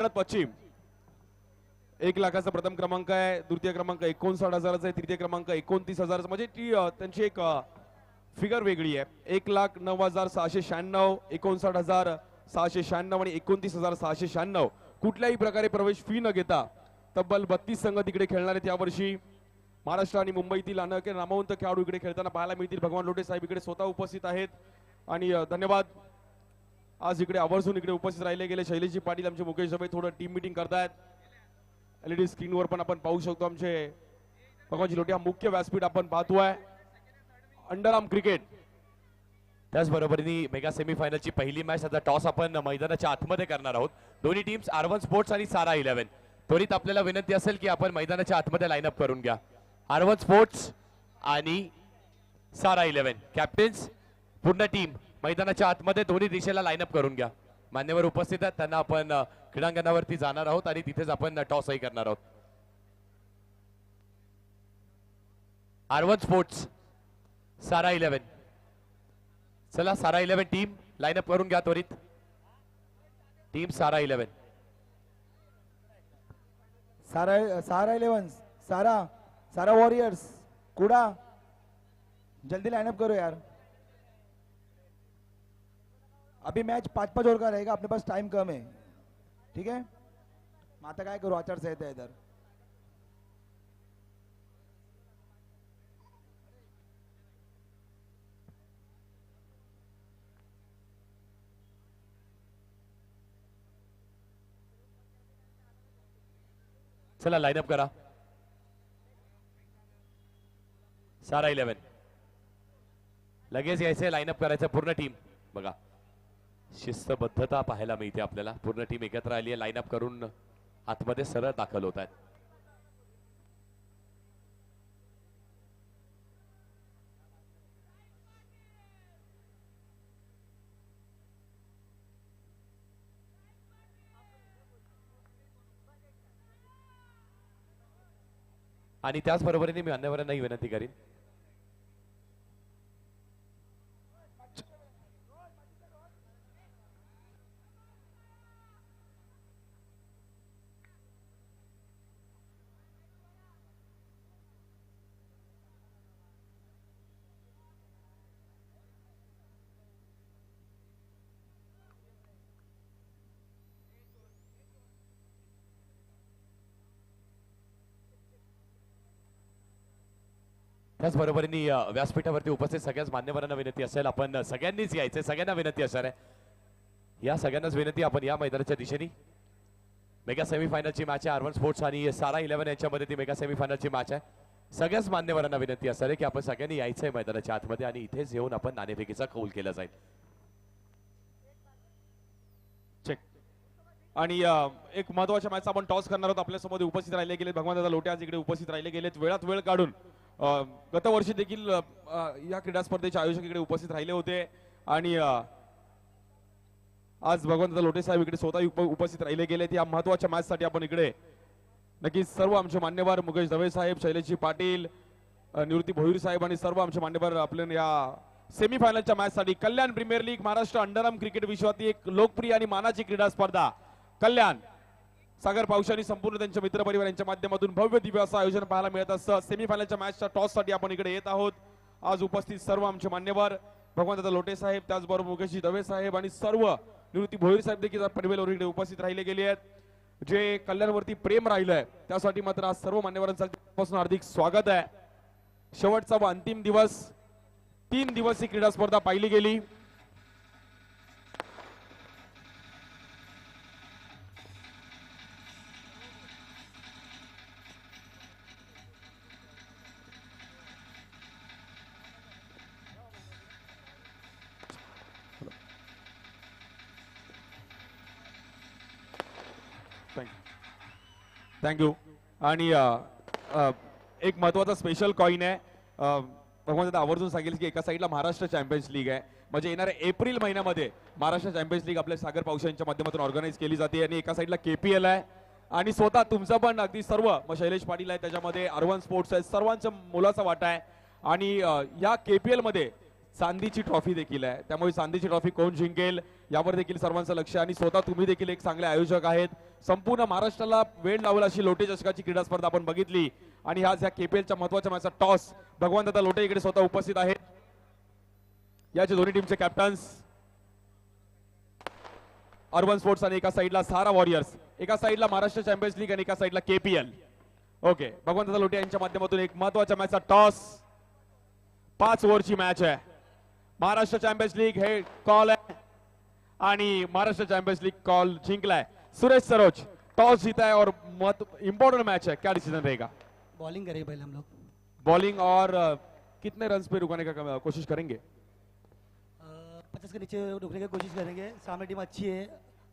पश्चिम 1 लाखाचा प्रथम क्रमांक आहे, द्वितीय क्रमांक 59,000चा आहे, तृतीय क्रमांक 29,000चा, म्हणजे ती त्यांची एक फिगर वेगळी आहे. 1,09,696, 59,696 आणि 29,696. कुठल्याही प्रकारे प्रवेश फी न घेता तब्बल 32 संघ तिकडे खेळणार आहेत यावर्षी. महाराष्ट्र आणि मुंबईतील अनेक नामवंत खेळाडू इकडे खेळताना पाहायला मिळतील. भगवान लोटे साहेब इकडे स्वतः उपस्थित आहेत आणि धन्यवाद. आज इकडे आवर्जून इकडे उपस्थित राहिले गेले. शैलेशजी पाटील आमचे मुकेश दबे थोडं टीम मीटिंग करतायत. एलईडी स्क्रीनवर पण आपण पाहू शकतो आमचे भगवानजी लोटे. हा मुख्य व्यासपीठ आपण पाहतोय अंडरआर्म क्रिकेट. त्याचबरोबरीने मेगा सेमीफायनलची पहिली मॅच आता टॉस आपण मैदानाच्या आतमध्ये करणार आहोत. दोन्ही टीम्स R1 स्पोर्ट्स आणि सारा 11. त्वरित आपल्याला विनंती असेल की आपण मैदानाच्या आतमध्ये लाईनअप करून घ्या. R1 स्पोर्ट्स आणि सारा 11 कॅप्टन्स पूर्ण टीम मैदानाच्या आतमध्ये दोन्ही दिशेला लाईनअप करून घ्या. मान्यवर उपस्थित आहेत त्यांना आपण क्रीडांगणावरती जाणार आहोत आणि तिथेच आपण टॉसही करणार आहोत. R1 स्पोर्ट्स सारा 11. चला सारा 11 टीम लाईनअप करून घ्या त्वरित. टीम सारा 11. सारा 11 सारा वॉरियर्स कुड़ा जल्दी लाइनअप करो यार. अभी मैच 5-5 ओवर का रहेगा. अपने पास टाइम कम है. ठीक है. माता काय करू आचारसंहिता है इधर. चला लाईनअप करा. सारा 11 लगेच यायचे लाईनअप करायचं पूर्ण टीम. बघा शिस्तबद्धता पाहायला मिळते आपल्याला. पूर्ण टीम एकत्र आली आहे. लाईनअप करून आतमध्ये सरळ दाखल होत आहेत. आणि त्याचबरोबरीने मी मान्यवरांनाही विनंती करीन त्याचबरोबरीने व्यासपीठावरती उपस्थित सगळ्याच मान्यवरांना विनंती असेल आपण सगळ्यांनीच यायचे. सगळ्यांना विनंती असणार आहे. या सगळ्यांनाच विनंती आपण या मैदानाच्या दिशेने मेगा सेमीफायनलची मॅच आहे. R1 स्पोर्ट्स आणि सारा 11 यांच्यामध्ये ती मेगा सेमीफायनलची मॅच आहे. सगळ्याच मान्यवरांना विनंती असणार आहे की आपण सगळ्यांनी यायचं आहे मैदानाच्या आतमध्ये आणि इथेच येऊन आपण नाणेफेकीचा कौल केला जाईल. चेक. आणि एक महत्वाच्या मॅचचा आपण टॉस करणार आहोत. आपल्यासोबत उपस्थित राहिले गेले भगवानदादा लोटे आज इकडे उपस्थित राहिले गेलेत. वेळात वेळ काढून गतवर्षी देखील या क्रीडा स्पर्धेचे आयोजक इकडे उपस्थित राहिले होते आणि आज भगवंत लोटे साहेब इकडे स्वतः उपस्थित राहिले गेलेत. या महत्वाच्या मॅच साठी आपण इकडे नक्कीच सर्व आमचे मान्यवर मुकेश दवे साहेब, शैलेशजी पाटील, निवृत्ती भोईर साहेब आणि सर्व आमचे मान्यवर आपल्या या सेमीफायनलच्या मॅच साठी. Kalyan premier league Maharashtra underarm cricket विश्वातील एक लोकप्रिय आणि मानाची क्रीडा स्पर्धा कल्याण सागर पावशी आणि संपूर्ण त्यांच्या मित्रपरिवार यांच्या माध्यमातून भव्य दिव्य असं आयोजन पाहायला मिळत असतं. सेमीफायनलच्या मॅचच्या टॉस साठी आपण इकडे येत आहोत. आज उपस्थित सर्व आमचे मान्यवर भगवंतदादा लोटे साहेब, त्याचबरोबर मुकेशजी दवे साहेब आणि सर्व निवृत्ती भोईर साहेब देखील पनवेलवर इकडे उपस्थित राहिले गेले आहेत. जे कल्याणवरती प्रेम राहिलंय त्यासाठी मात्र आज सर्व मान्यवरांचं हार्दिक स्वागत आहे. शेवटचा व अंतिम दिवस 3 दिवस ही क्रीडा स्पर्धा पाहिली गेली. थँक्यू. आणि एक महत्वाचा स्पेशल कॉइन आहे. भगवंत आवर्जून सांगेल की एका साईडला महाराष्ट्र चॅम्पियन्स लीग आहे, म्हणजे येणाऱ्या एप्रिल महिन्यामध्ये महाराष्ट्र चॅम्पियन्स लीग आपल्या सागर पावशी यांच्या माध्यमातून ऑर्गनाइज केली जाते. आणि एका साईडला KPL आहे आणि स्वतः तुमचं पण अगदी सर्व शैलेश पाटील आहे त्याच्यामध्ये, R1 स्पोर्ट्स आहे, सर्वांच्या मोलाचा वाटा आहे. आणि या KPL मध्ये चांदीची ट्रॉफी देखील आहे. त्यामुळे चांदीची ट्रॉफी कोण जिंकेल यावर देखील सर्वांचं लक्ष आहे आणि स्वतः तुम्ही देखील एक चांगले आयोजक आहेत. संपूर्ण महाराष्ट्राला वेळ लावला अशी लोटे चषकाची क्रीडा स्पर्धा आपण बघितली आणि आज या केपीएलच्या महत्वाच्या मॅचचा टॉस भगवान दादा लोटे इकडे स्वतः उपस्थित आहेत. याचे दोन्ही टीमचे कॅप्टन्स अर्बन स्पोर्ट्स आणि एका साईडला सहारा वॉरियर्स, एका साईडला महाराष्ट्र चॅम्पियन्स लीग आणि एका साईडला केपीएल. ओके, भगवान दादा लोटे यांच्या माध्यमातून एक महत्वाच्या मॅचचा टॉस. 5 ओव्हरची मॅच आहे. महाराष्ट्र चॅम्पियन्स लीग हे कॉल आहे आणि महाराष्ट्र चॅम्पियन्स लीग कॉल जिंकलाय सुरेश सरोज. टॉस जीता है और इंपॉर्टेंट मैच है, क्या डिसीजन रहेगा? बॉलिंग करेंगे पहले हम लोग। बॉलिंग और कितने रन पे रुकाने का कोशिश करेंगे? 50 के नीचे रुकने की कोशिश करेंगे। सामने टीम अच्छी है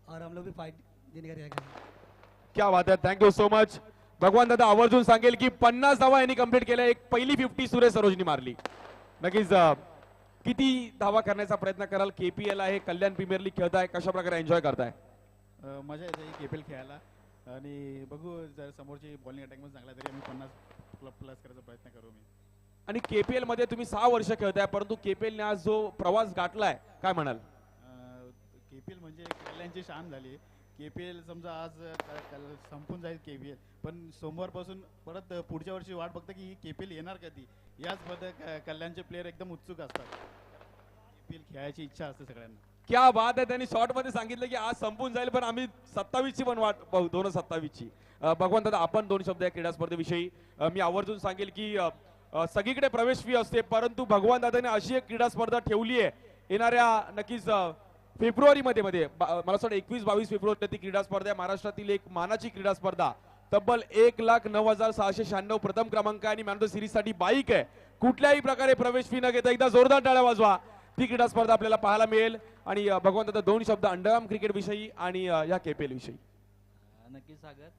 और हम लोग भी फाइट देने का प्रयास करेंगे। क्या बात है, थँक्यू सो मच. भगवान दादा आवर्जून सांगेल की 50 धावा यांनी कंप्लीट केल्या. एक पहिली 50 सुरेश सरोजनी मारली. नक्कीच किती धावा करण्याचा प्रयत्न कराल? केपीएल आहे, कल्याण प्रीमियर लीग खेळताय, कशा प्रकारे एन्जॉय करताय? मजा येते केपीएल खेळायला आणि बघू जर समोरची बॉलिंग अटॅक मध्ये चांगला तरी आम्ही 50 प्लस करायचा प्रयत्न करू. मी आणि केपीएल मध्ये तुम्ही 6 वर्ष खेळताय, परंतु केपीएलने आज जो प्रवास गाठलाय काय म्हणाल? केपीएल म्हणजे कल्याणची शान झाली. केपीएल समजा आज संपून जाईल केपीएल, पण सोमवारपासून परत पुढच्या वर्षी वाट बघता की केपीएल येणार कधी. याच कल्याणचे प्लेयर एकदम उत्सुक असतात. केपीएल खेळायची इच्छा असते सगळ्यांना. क्या बात आहे, त्यांनी शॉर्ट मध्ये सांगितलं की आज संपून जाईल, पण आम्ही 27 ची पण वाट पाहू, 2027 ची. भगवान दादा, आपण 2 शब्द या क्रीडा स्पर्धेविषयी. मी आवर्जून सांगेल की सगळीकडे प्रवेश फी असते, परंतु भगवान दादाने अशी एक क्रीडा स्पर्धा ठेवली आहे येणाऱ्या नक्कीच फेब्रुवारी मध्ये मला वाटतं 21-22 फेब्रुवारी ती क्रीडा स्पर्धा आहे. महाराष्ट्रातील एक मानाची क्रीडा स्पर्धा. तब्बल 1,09,696 प्रथम क्रमांक आहे आणि मॅन ऑफ द सिरीज साठी बाईक आहे. कुठल्याही प्रकारे प्रवेश फी न घेता एकदा जोरदार टाळ्या वाजवा. ती क्रीडा स्पर्धा आपल्याला पाहायला मिळेल. आणि भगवान दादा 2 शब्द अंडरआर्म क्रिकेट विषयी आणि या केपीएल विषयी. नक्कीच सागर,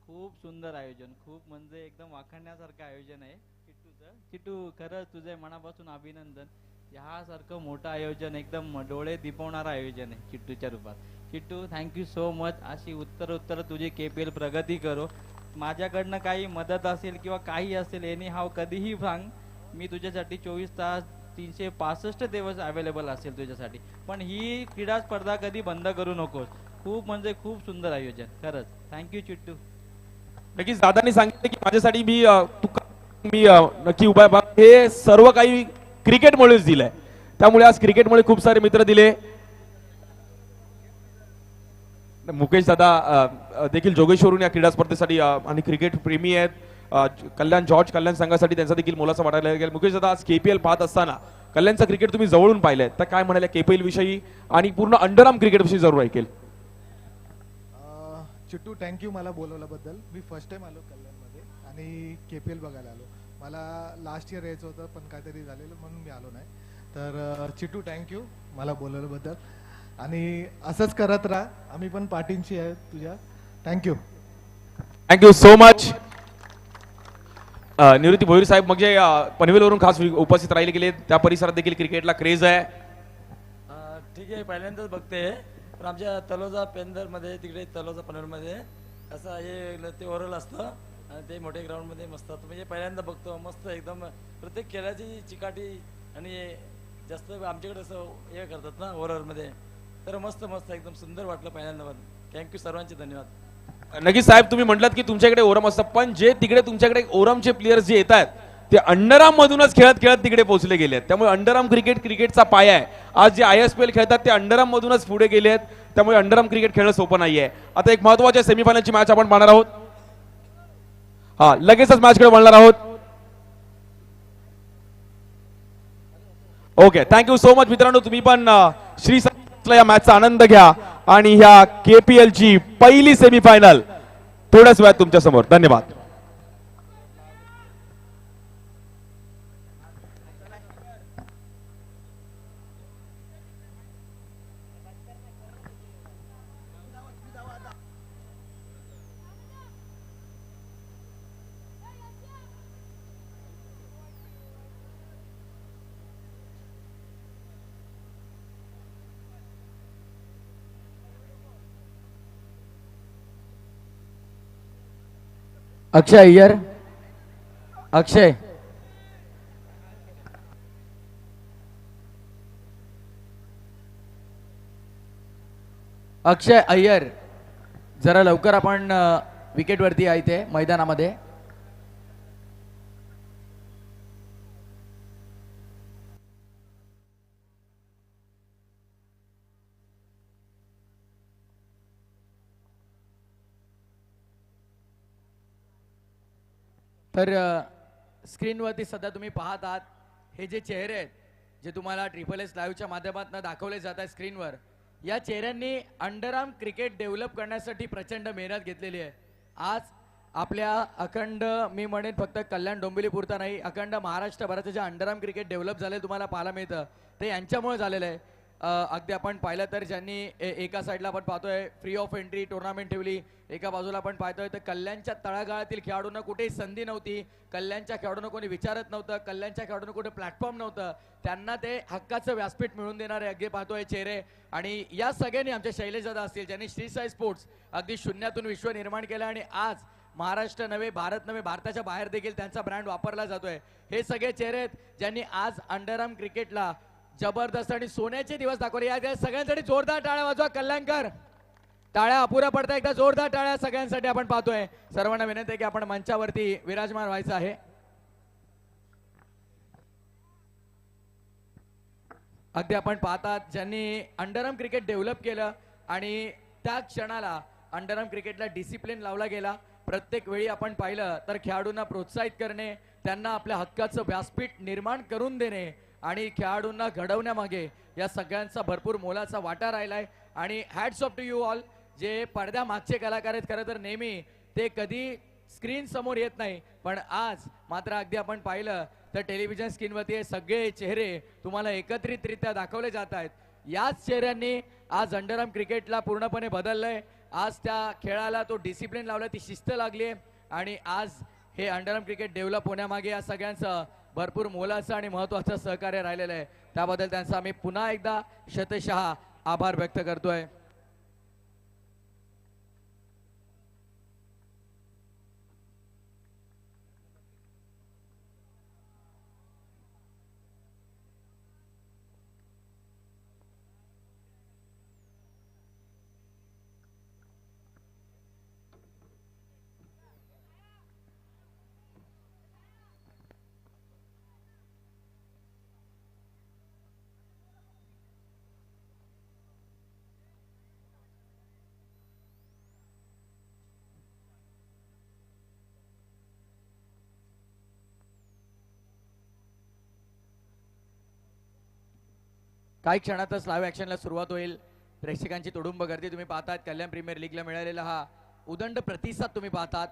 खूप सुंदर आयोजन, खूप म्हणजे एकदम वाखाणण्यासारखं आयोजन आहे किट्टूचं. किट्टू, खरंच तुझे मनापासून अभिनंदन. ह्यासारखं मोठं आयोजन, एकदम डोळे दिपवणारं आयोजन आहे किट्टूच्या रूपात. Kittu, thank you so much. अशी उत्तर तुझी केपीएल प्रगती करो. माझ्याकडनं काही मदत असेल किंवा काही असेल एनी हाव कधीही सांग. मी तुझ्यासाठी 24 तास 365 दिवस अवेलेबल असेल तुझ्यासाठी. पण ही क्रीडा स्पर्धा कधी बंद करू नकोस. खूप म्हणजे खूप सुंदर आयोजन, खरंच. थँक्यू चिट्टू. नक्कीच दादांनी सांगितलं की माझ्यासाठी मी नक्की उभा आहे. हे सर्व काही क्रिकेटमुळेच दिलंय. त्यामुळे आज क्रिकेटमुळे खूप सारे मित्र दिले. मुकेश दादा देखील जोगेश्वरून या क्रीडा स्पर्धेसाठी आणि क्रिकेट प्रेमी आहेत. कल्याण संघासाठी त्यांचा देखील मोलाचा वाटायला लागेल. मुकेश दादा, आज केपीएल पाहत असताना कल्याणचं क्रिकेट तुम्ही जवळून पाहिलंय, तर काय म्हणाले केपीएल विषयी आणि पूर्ण अंडरआर्म क्रिकेट विषयी जरूर ऐकेल. चिट्टू, थँक्यू मला बोलवल्याबद्दल. मी फर्स्ट टाइम आलो कल्याणमध्ये आणि केपीएल बघायला आलो. मला लास्ट इयर यायचं होतं पण काहीतरी झालेलं म्हणून मी आलो नाही. तर चिट्टू, थँक्यू मला बोलवल्याबद्दल आणि असंच करत राहा. आम्ही पण पाठींची आहे तुझ्या. Thank you. Thank you so much. Nivrutti Bhoir साहेब म्हणजे पनवेलवरून खास उपस्थित राहिले गेले. त्या परिसरात देखील क्रिकेटला क्रेज आहे. ठीक आहे, पहिल्यांदाच बघते. पण आमच्या तलोजा पेंदरमध्ये, तिकडे तलोजा पनवेलमध्ये असं हे ते ओव्हरऑल असतं आणि ते मोठे ग्राउंडमध्ये मस्त असतं. म्हणजे पहिल्यांदा बघतो. मस्त एकदम प्रत्येक खेळाची चिकाटी आणि जास्त आमच्याकडे असं हे करतात ना ओव्हरऑलमध्ये. तर मस्त एकदम सुंदर वाटलं पहिल्यांदा. पण थँक्यू, सर्वांचे धन्यवाद. नक्की साहेब, तुम्ही म्हटलात की तुमच्याकडे ओरम असतं, पण जे तिकडे तुमच्याकडे ओरमचे प्लेयर्स जे येतात ते अंडरआर्म मधूनच खेळत तिकडे पोहोचले गेले आहेत. त्यामुळे अंडरआर्म क्रिकेटचा पाया आहे. आज जे ISPL खेळतात ते अंडरआर्म मधूनच पुढे गेले आहेत. त्यामुळे अंडरआर्म क्रिकेट खेळणं सोपं नाहीये. आता एक महत्वाच्या सेमीफायनलची मॅच आपण पाहणार आहोत. लगेचच मॅचकडे वळणार आहोत. ओके, थँक्यू सो मच मित्रांनो. तुम्ही पण श्री या मॅचचा आनंद घ्या आणि ह्या केपीएल ची पहिली सेमीफायनल थोड्याच वेळात तुमच्या समोर. धन्यवाद. अक्षय अय्यर, अक्षय अक्षय अय्यर जरा लवकर आपण विकेटवरती आहे इथे मैदानामध्ये. तर स्क्रीनवरती सध्या तुम्ही पाहत आहात हे जे चेहरे आहेत जे तुम्हाला ट्रिपल एस लाईव्हच्या माध्यमातून दाखवले जात आहेत स्क्रीनवर, या चेहऱ्यांनी अंडरआर्म क्रिकेट डेव्हलप करण्यासाठी प्रचंड मेहनत घेतलेली आहे. आज आपल्या अखंड मी म्हणेन फक्त कल्याण डोंबिवलीपुरता नाही, अखंड महाराष्ट्रभराचं जे अंडरआर्म क्रिकेट डेव्हलप झालं तुम्हाला पाहायला मिळतं ते यांच्यामुळे झालेलं आहे. अगदी आपण पाहिलं तर ज्यांनी एका साईडला आपण पाहतोय फ्री ऑफ एंट्री टुर्नामेंट ठेवली, एका बाजूला आपण पाहतोय तर कल्याणच्या तळागाळातील खेळाडूंना कुठेही संधी नव्हती, कल्याणच्या खेळाडूंना कोणी विचारत नव्हतं, कल्याणच्या खेळाडूंना कुठे प्लॅटफॉर्म नव्हतं, त्यांना ते हक्काचं व्यासपीठ मिळवून देणारे अगदी पाहतोय चेहरे. आणि या सगळ्यांनी आमच्या शैलेश दादा असतील ज्यांनी श्री साई स्पोर्ट्स अगदी शून्यातून विश्व निर्माण केलं आणि आज महाराष्ट्र नव्हे भारत नव्हे भारताच्या बाहेर देखील त्यांचा ब्रँड वापरला जातोय. हे सगळे चेहरे आहेत ज्यांनी आज अंडरआर्म क्रिकेटला जबरदस्त आणि सोन्याचे दिवस दाखवले. या सगळ्यांसाठी जोरदार टाळ्या वाजवा. कल्याणकर टाळ्या अपुऱ्या पडता, एकदा जोरदार टाळ्या सगळ्यांसाठी आपण पाहतोय. सर्वांना विनंती आहे की आपण मंचावरती विराजमान व्हायचं आहे. अगदी आपण पाहतात ज्यांनी अंडरआर्म क्रिकेट डेव्हलप केलं आणि त्या क्षणाला अंडरआर्म क्रिकेटला डिसिप्लिन लावला गेला. प्रत्येक वेळी आपण पाहिलं तर खेळाडूंना प्रोत्साहित करणे, त्यांना आपल्या हक्काचं व्यासपीठ निर्माण करून देणे आणि खेळाडूंना घडवण्यामागे या सगळ्यांचा भरपूर मोलाचा वाटा राहिलाय. आणि hats off to you all. जे पडद्या मागचे कलाकार आहेत खरं तर नेहमी ते कधी स्क्रीन समोर येत नाही, पण आज मात्र अगदी आपण पाहिलं तर टेलिव्हिजन स्क्रीनवरती हे सगळे चेहरे तुम्हाला एकत्रितरित्या दाखवले जात आहेत. याच चेहऱ्यांनी आज अंडरआर्म क्रिकेटला पूर्णपणे बदललंय. आज त्या खेळाला तो डिसिप्लिन लावलाय, ती शिस्त लागली आणि आज हे अंडरआर्म क्रिकेट डेव्हलप होण्यामागे या सगळ्यांचं भरपूर मोलाचं आणि महत्त्वाचं सहकार्य राहिलेलं आहे. त्याबद्दल त्यांचा आम्ही पुन्हा एकदा शतशः आभार व्यक्त करतोय. काही क्षणातच लाईव्ह ॲक्शनला सुरुवात होईल. प्रेक्षकांची तुडुंब गर्दी तुम्ही पाहतात. कल्याण प्रीमियर लीगला मिळालेला हा उदंड प्रतिसाद तुम्ही पाहतात.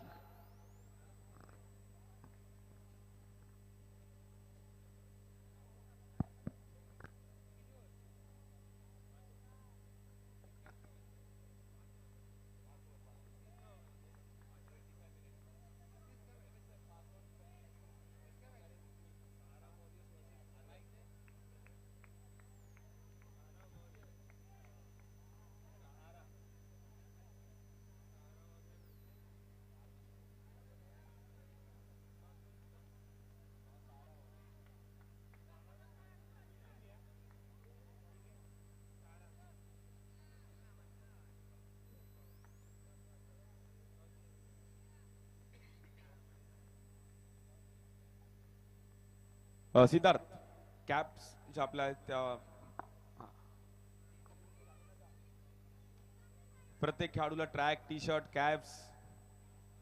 सिद्धार्थ कॅप्स ज्या आपल्या आहेत त्या प्रत्येक खेळाडूला ट्रॅक टी शर्ट कॅप्स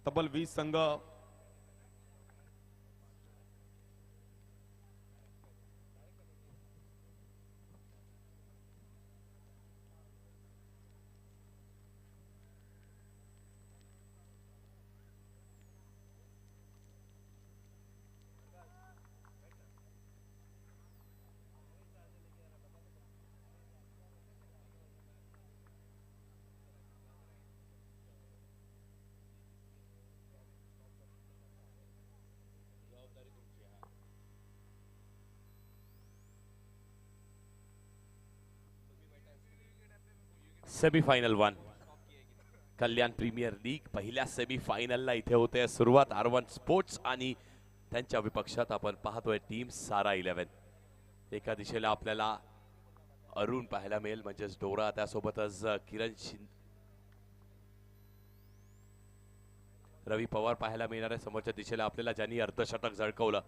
तब्बल 20 संघ सेमीफायनल 1 कल्याण प्रीमियर लीग पहिल्या सेमीफायनलला इथे होते सुरुवात. R1 स्पोर्ट्स आणि त्यांच्या विपक्षात आपण पाहतोय टीम सारा 11. एका दिशेला आपल्याला अरुण पाहायला मिळेल, म्हणजेच डोरा, त्यासोबतच किरण रवी पवार पाहायला मिळणार आहे समोरच्या दिशेला आपल्याला, ज्यांनी अर्धशतक झळकवलं.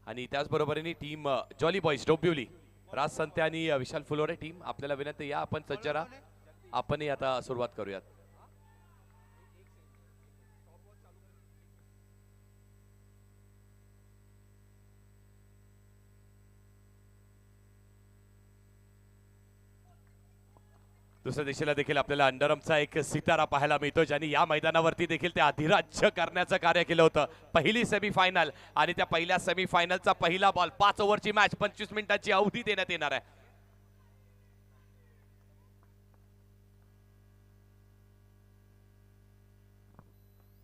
आणि त्याचबरोबरीने टीम जॉली बॉईज डोंबिवली, राज संते आणि विशाल फुलोरे टीम, आपल्याला विनंती, या आपण सज्ज राहा, आपणही आता सुरुवात करूयात. दुसऱ्या दिशेला देखील आपल्याला अंडरमचा एक सितारा पाहायला मिळतो, ज्यांनी या मैदानावरती देखील ते अधिराज्य करण्याचं कार्य केलं होतं. पहिली सेमीफायनल आणि त्या पहिल्या सेमीफायनलचा पहिला बॉल, 5 ओव्हरची मॅच, 25 मिनिटांची अवधी देण्यात येणार आहे.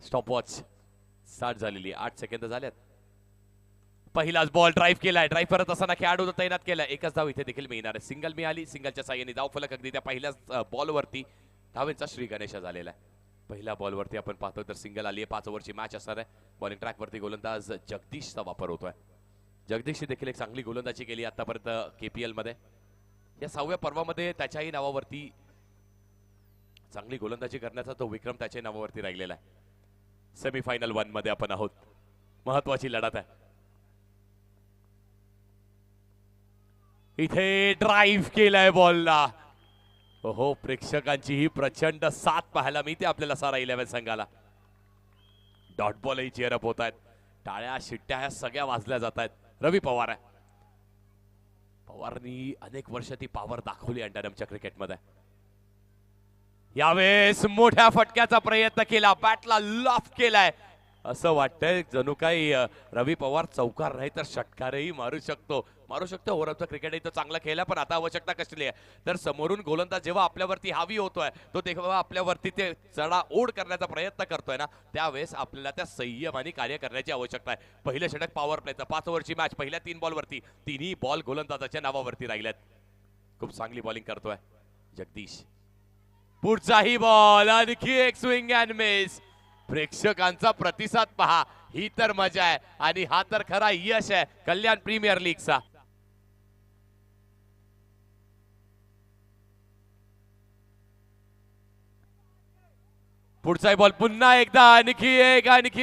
स्टॉपवॉच स्टार्ट झालेली, 8 सेकंद झाल्यात. पहिलाच बॉल ड्राईव्ह केलाय, ड्राईव्ह करत असताना खेळाडू तैनात केलाय. एकच धाव इथे देखील मिळणार आहे. सिंगल मिळाली, सिंगलच्या साह्याने धाव फलक अगदी त्या पहिल्याच बॉलवरती धावेंचा श्री गणेशा झालेला आहे. पहिल्या बॉलवरती आपण पाहतो तर सिंगल आली आहे. 5 ओव्हरची मॅच असणार आहे. बॉलिंग ट्रॅकवरती गोलंदाज जगदीशचा वापर होतोय. जगदीशची देखील एक चांगली गोलंदाजी केली आतापर्यंत केपीएल मध्ये. या 6व्या पर्वामध्ये त्याच्याही नावावरती चांगली गोलंदाजी करण्याचा तो विक्रम त्याच्या नावावरती राहिलेला आहे. सेमीफायनल 1 मध्ये आपण आहोत. महत्वाची लढत आहे. इथे ड्राईव्ह केलाय बॉलला. हो, प्रेक्षकांची ही प्रचंड साथ पाहायला मिळते आपल्याला सारा 11 संघाला. डॉट बॉलही चेअरअप होत आहेत. टाळ्या शिट्ट्या ह्या सगळ्या वाजल्या जात आहेत. रवी पवार आहे. पवारनी अनेक वर्ष ती पॉवर दाखवली अंडरमच्या क्रिकेटमध्ये. यावेळेस मोठ्या फटक्याचा प्रयत्न केला, बॅटला लॉफ केलाय. असं वाटतंय जणू काही रवी पवार चौकार नाही तर षटकारही मारू शकतो. ओव्हरऑलचा क्रिकेट तो चांगला खेळला, पण आता आवश्यकता कसली आहे तर समोरून गोलंदाज जेव्हा आपल्यावरती हावी होतोय, तो तेव्हा आपल्यावरती ते चढा ओढ करण्याचा प्रयत्न करतोय ना, त्यावेळेस आपल्याला त्या संयमाने कार्य करण्याची आवश्यकता आहे. पहिलं षटक पॉवर प्लेचं, 5 ओव्हरची मॅच, पहिल्या 3 बॉलवरती 3ही बॉल गोलंदाजाच्या नावावरती राहिल्यात. खूप चांगली बॉलिंग करतोय जगदीश. पुढचाही बॉल, आणखी एक स्विंग अँड मिस. प्रेक्षकांचा प्रतिसाद पहा, ही तर मजा आहे आणि हा तर खरा यश आहे कल्याण प्रीमियर लीगचा. पुढचा बॉल पुन्हा एकदा, आणखी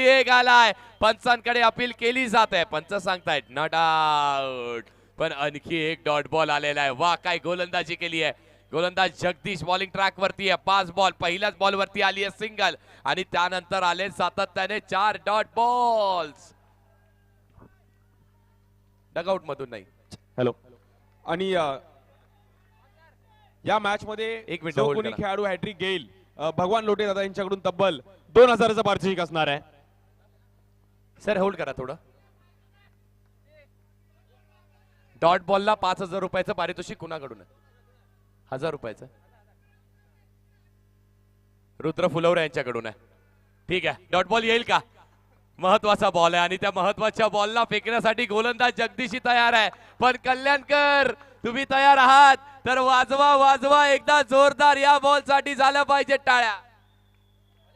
एक आलाय. पंचांकडे अपील केली जात आहे. पंच सांगतायत नॉट आउट, पण आणखी एक डॉट बॉल आलेला आहे. वा, काय गोलंदाजी केली आहे. गोलंदाज जगदीश बॉलिंग ट्रॅक वरती आहे. 5 बॉल, पहिल्याच बॉल वरती आली आहे सिंगल आणि त्यानंतर आले सातत्याने 4 डॉट बॉल्स. डगआउट मधून नाही. हॅलो. आणि या मॅच मध्ये एक मिनिट जो होल्ड कोणी करा. खेळाडू हॅट्रिक घेईल, भगवान लोटे दादा यांच्याकडून तब्बल 2000चं पारितोषिक असणार आहे. सर होल्ड करा थोडं. डॉट बॉलला 5000 रुपयाचं पारितोषिक कुणाकडून आहे? 1000 रुपयाचं रुद्र फुलवरे यांच्याकडून आहे. ठीक आहे, डॉट बॉल येईल का? महत्वाचा बॉल आहे आणि त्या महत्वाच्या बॉलला फेकण्यासाठी गोलंदाज जगदीशी तयार आहे. पण कल्याणकर, तुम्ही तयार आहात तर वाजवा एकदा जोरदार. या बॉल साठी झालं पाहिजे टाळ्या.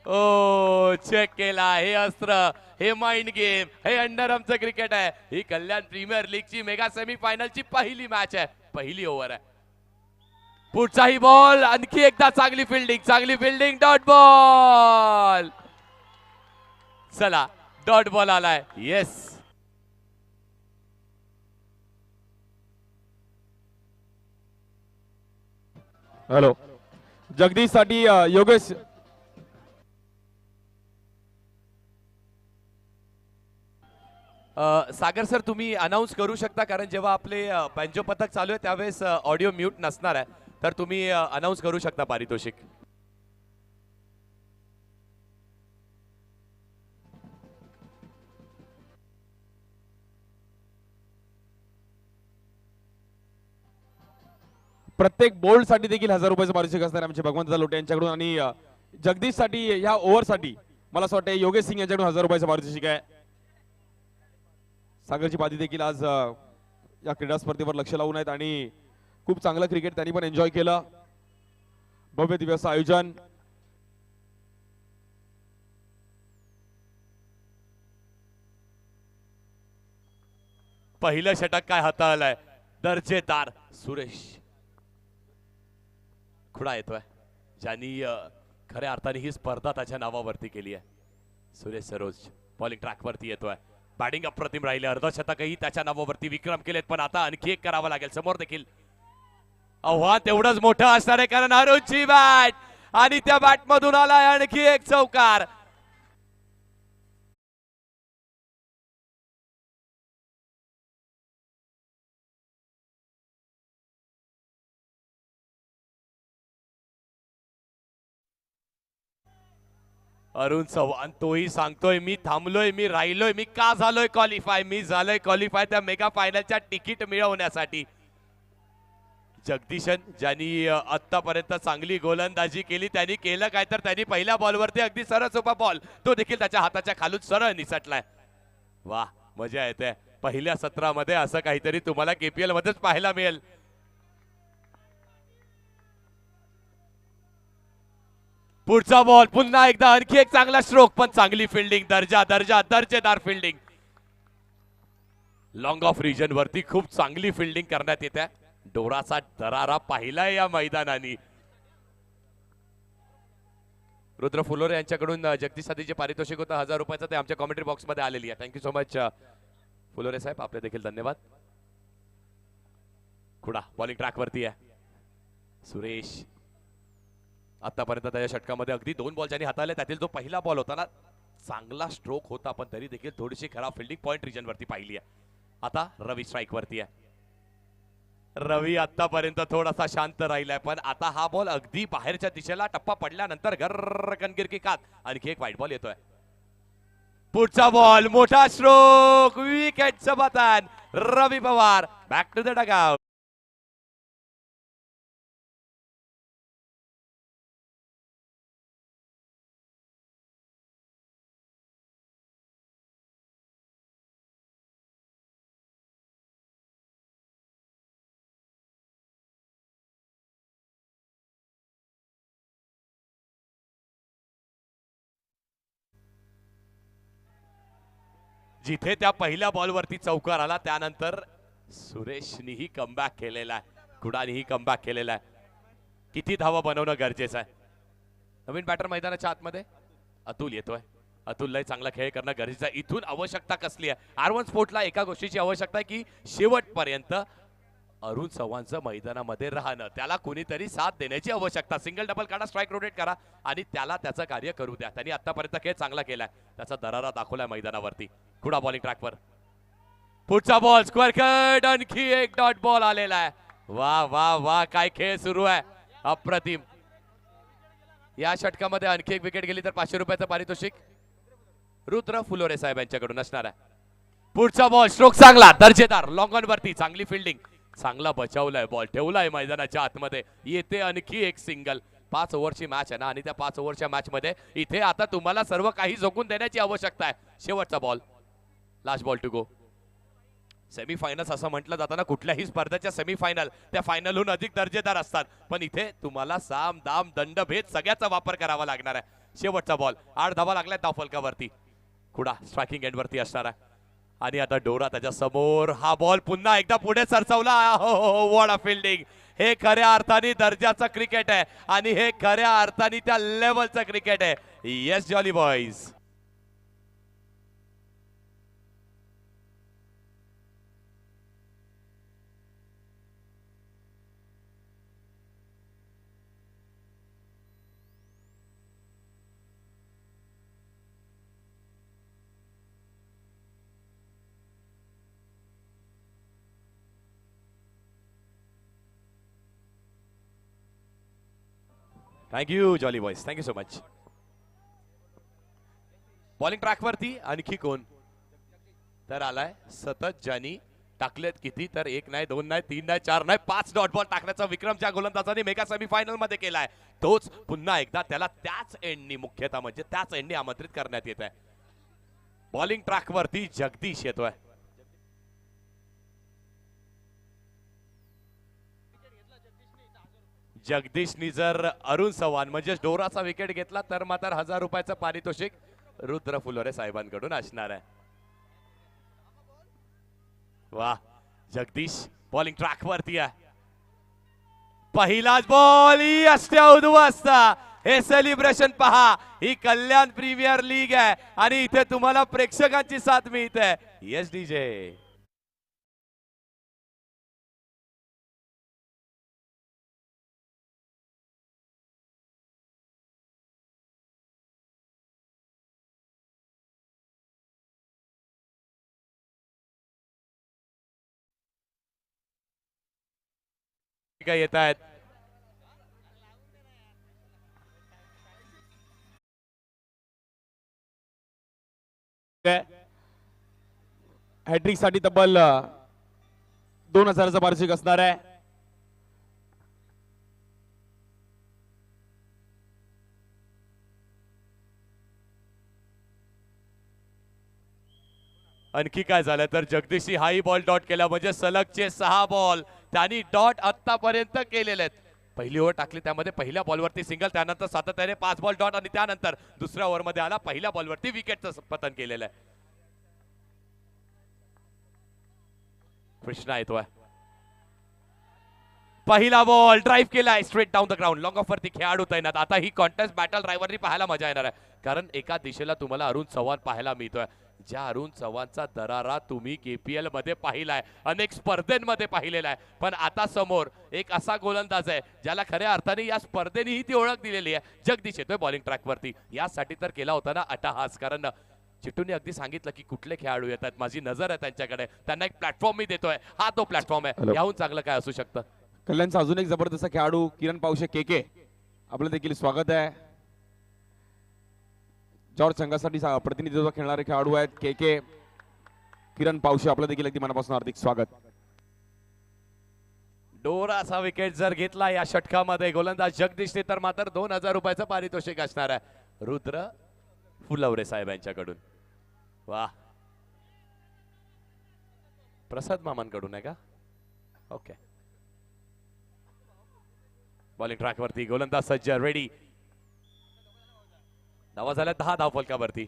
ओ, चेक केला. हे अस्त्र, हे माइंड गेम, हे अंडरआर्मचं क्रिकेट आहे. ही कल्याण प्रीमियर लीगची मेगा सेमीफायनलची पहिली मॅच आहे, पहिली ओव्हर आहे. पुढचाही बॉल, आणखी एकदा चांगली फिल्डिंग, डॉट बॉल. चला, डॉट बॉल आलाय. Yes, hello. जगदीश साठी योगेश. सागर सर, तुम्ही अनाऊन्स करू शकता, कारण जेव्हा आपले बँजो पथक चालू आहे त्यावेळेस ऑडिओ म्यूट नसणार आहे, तर तुम्ही अनाऊन्स करू शकता पारितोषिक. प्रत्येक बोल्ड साठी देखील 1000 रुपयाचं पारितोषिक असणार आहे आमचे भगवंत लोटे यांच्याकडून. आणि जगदीश साठी ह्या ओव्हर साठी मला असं वाटतं योगेश सिंग यांच्याकडून 1000 रुपयाचं पारितोषिक आहे. सागरची बादी देखील आज या क्रीडा स्पर्धेवर लक्ष लावून आहेत आणि खूप चांगलं क्रिकेट त्यांनी पण एन्जॉय केलं. भव्य दिव्य असं आयोजन. पहिलं षटक काय हाताळलंय दर्जेदार सुरेश खुडा येतोय ज्यांनी खऱ्या अर्थाने ही स्पर्धा त्याच्या नावावरती केली आहे. सुरेश सरोज बॉलिंग ट्रॅक वरती येतोय. बॅटिंग अप्रतिम राहिले. अर्धशतकही त्याच्या नावावरती विक्रम केलेत पण आता आणखी एक करावं लागेल. समोर देखील आव्हान तेवढंच मोठं असणार आहे कारण अरुणची बॅट आणि त्या बॅट मधून आलाय आणखी एक चौकार. अरुण चव्हाण तोही सांगतोय मी थांबलोय मी राहिलोय मी का झालोय क्वालिफाय मी झालोय क्वालिफाय त्या मेगा फायनलच्या तिकीट मिळवण्यासाठी. जगदीशन ज्यांनी आतापर्यंत चांगली गोलंदाजी केली त्यांनी केलं काय तर त्यांनी पहिल्या बॉलवरती अगदी सरळ सोपा बॉल तो देखील त्याच्या हाताच्या खालून सरळ निसटलाय. वा मजा येते. पहिल्या सत्रामध्ये असं काहीतरी तुम्हाला केपीएल मध्येच पाहायला मिळेल. पुढचा बॉल पुन्हा एकदा आणखी एक चांगला स्ट्रोक पण चांगली फिल्डिंग दर्जेदार फिल्डिंग. लॉंग ऑफ रिजन वरती खूप चांगली फिल्डिंग करण्यात येते. डोराचा दरारा पाहिलाय या मैदानाने. रुद्र फुलोरे यांच्याकडून जगदीश साधीचे पारितोषिक होतं 1000 रुपयाचं ते आमच्या कॉमेंट्री बॉक्स मध्ये आलेली आहे. थँक्यू सो मच फुलोरे साहेब आपले देखील धन्यवाद. खुडा बॉलिंग ट्रॅक वरती आहे. सुरेश आतापर्यंत त्याच्या षटकामध्ये अगदी 2 बॉल ज्यांनी हाताळले त्यातील जो पहिला बॉल होता ना चांगला स्ट्रोक होता पण तरी देखील थोडीशी खराब फिल्डिंग पॉइंट रिजन वरती पाहिली आहे. आता रवी स्ट्राईक वरती आहे. रवी आतापर्यंत थोडासा शांत राहिलाय पण आता हा बॉल अगदी बाहेरच्या दिशेला टप्पा पडल्यानंतर गर्र कणगिर की कात आणखी एक वाईट बॉल येतोय. पुढचा बॉल मोठा स्ट्रोक विकेटचं पतन. Ravi Pawar back to the dugout. जिथे त्या पहिल्या बॉलवरती चौकार आला त्यानंतर सुरेशनीही कमबॅक केलेला आहे. खुडानीही कमबॅक केलेला आहे. किती धावा बनवणं गरजेचं आहे. नवीन बॅटर मैदानाच्या आतमध्ये अतुल येतोय. अतुलला चांगला खेळ करणं गरजेचं आहे. इथून आवश्यकता कसली आहे R1 स्पोर्टला एका गोष्टीची आवश्यकता आहे की शेवटपर्यंत अरुण चव्हाणचं मैदानामध्ये राहणं. त्याला कोणीतरी साथ देण्याची आवश्यकता. सिंगल डबल काढा स्ट्राईक रोटेट करा आणि त्याला त्याचं कार्य करू द्या. त्यांनी आतापर्यंत खेळ चांगला केलाय. त्याचा दरारा दाखवलाय मैदानावरती. खुडा बॉलिंग ट्रॅकवर. पुढचा बॉल स्क्वेअर कट आणखी एक डॉट बॉल आलेला आहे. वा वा वा काय खेळ सुरू आहे अप्रतिम. या षटकामध्ये आणखी एक विकेट गेली तर 500 रुपयाचं पारितोषिक रुद्र फुलोरे साहेब यांच्याकडून असणार आहे. पुढचा बॉल स्ट्रोक चांगला दर्जेदार लॉंग ऑन वरती चांगली फिल्डिंग. चांगला बचावलाय बॉल ठेवलाय मैदानाच्या आतमध्ये. येते आणखी एक सिंगल. 5 ओव्हरची मॅच आहे ना आणि त्या 5 ओव्हरच्या मॅच मध्ये इथे आता तुम्हाला सर्व काही झोकून देण्याची आवश्यकता आहे. शेवटचा ball last ball to go. Semifinals असं म्हटलं जातं ना कुठल्याही स्पर्धेच्या सेमीफायनल त्या फायनलहून अधिक दर्जेदार असतात पण इथे तुम्हाला साम दाम दंडभेद सगळ्याचा वापर करावा लागणार आहे. शेवटचा बॉल 8 धावा लागल्या धाव फलकावरती. खुडा स्ट्रायकिंग एंड वरती असणार आहे आणि आता डोरा त्याच्या समोर. हा बॉल पुन्हा एकदा पुढे सरसावला. हो वॉट अ फिल्डिंग. हे खऱ्या अर्थाने दर्जाचं क्रिकेट आहे आणि हे खऱ्या अर्थाने त्या लेवलचं क्रिकेट आहे. Yes jolly boys. Thank you jolly boys. Thank you so much. Bowling track वरती आणखी कोण तर आलाय सतत ज्यांनी टाकलेत किती तर 1 नाही 2 नाही 3 नाही 4 नाही 5 डॉट बॉल टाकण्याचा विक्रम ज्या गोलंदाजाने मेगा सेमीफायनल मध्ये केलाय तोच पुन्हा एकदा त्याला त्याच एंडनी मुख्यतः म्हणजे त्याच एंडनी आमंत्रित करण्यात येत आहे. बॉलिंग ट्रॅक वरती जगदीश येतोय. जगदीशनी जर अरुण चव्हाण म्हणजे डोराचा विकेट घेतला तर मात्र 1000 रुपयाचं पारितोषिक रुद्र फुलोरे साहेबांकडून असणार आहे. वाह, जगदीश बॉलिंग ट्रॅक वरती आहे. पहिलाच बॉल ही अष्ट्या उद्ध्वस्त. हे सेलिब्रेशन पहा, ही कल्याण प्रीमियर लीग आहे आणि इथे तुम्हाला प्रेक्षकांची साथ मिळते. Yes DJ. काय येत आहेत. हॅट्रिक साठी तब्बल 2000चं वार्षिक असणार आहे. आणखी काय झालं तर जगदीशची हाई बॉल डॉट केला म्हणजे सलगचे 6 बॉल त्यांनी डॉट आतापर्यंत केलेले आहेत. पहिली ओव्हर टाकली त्यामध्ये पहिल्या बॉलवरती सिंगल, त्यानंतर सातत्याने 5 बॉल डॉट आणि त्यानंतर दुसऱ्या ओव्हरमध्ये आला पहिल्या बॉलवरती विकेटचं पतन केलेलं आहे. कृष्णा येतोय. पहिला बॉल ड्राईव्ह केलाय straight down the ground. Long of वरती खेळाडू तैनात. आता ही कॉन्टेस्ट बॅटल ड्रायव्हरनी पाहायला मजा येणार आहे, कारण एका दिशेला तुम्हाला अरुण चव्हाण पाहायला मिळतोय. ज्या अरुण चव्हाणचा दरारा तुम्ही केपीएल मध्ये पाहिलाय, अनेक स्पर्धेमध्ये पाहिलेला आहे, पण आता समोर एक असा गोलंदाज आहे ज्याला खऱ्या अर्थाने या स्पर्धेनेही ती ओळख दिलेली आहे. जगदीश येतोय बॉलिंग ट्रॅक वरती. यासाठी तर केला होता ना अट्टहास, कारण चिट्टूने अगदी सांगितलं की कुठले खेळाडू येतात, माझी नजर आहे त्यांच्याकडे, त्यांना एक प्लॅटफॉर्म मी देतोय. हा तो प्लॅटफॉर्म आहे. याहून चांगलं काय असू शकतं. कल्याणचा अजून एक जबरदस्त खेळाडू किरण पावशे केके, आपलं देखील स्वागत आहे. जॉर्ज संघासाठी प्रतिनिधित्व खेळणारे खेळाडू आहेत केके. किरण पावशे, आपलं देखील अगदी मनापासून हार्दिक स्वागत. डोराचा विकेट जर घेतला या षटकामध्ये गोलंदाज जगदीशने तर मात्र 2000 रुपयाचं पारितोषिक असणार आहे रुद्र फुलवरे साहेब यांच्याकडून. वाह, प्रसाद मामांकडून आहे का? ओके. बॉलिंग ट्रॅक वरती गोलंदाज सज्ज रेडी. धावा झाल्या 10 धावफलकावरती.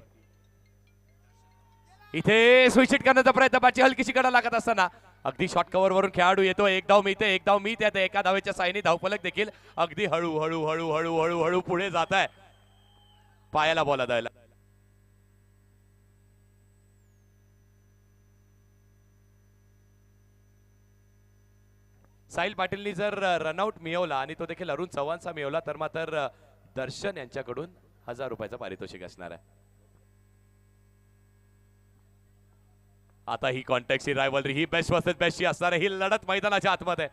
इथे स्विच हिट करण्याचा प्रयत्न, बॅटची हलकीशी कडा लागत असताना अगदी शॉर्ट कव्हर वरून खेळाडू येतो. एक धाव मिळते, एक धाव मिळते. आता एका धावेच्या साईने धावफलक देखील अगदी हळू हळू हळू हळू हळू हळू पुढे जात आहे. पायाला बॉल द्यायला साहिल पाटीलनी जर रनआउट मिळवला आणि तो देखील अरुण चव्हाणचा मिळवला तर मात्र दर्शन यांच्याकडून 1000 रुपयाचं पारितोषिक असणार आहे. आता ही कॉन्टॅक्टची रायव्हलरी, ही बेस्ट वर्सेस बेस्टची असणार आहे. ही लढत मैदानाच्या आतमध्ये.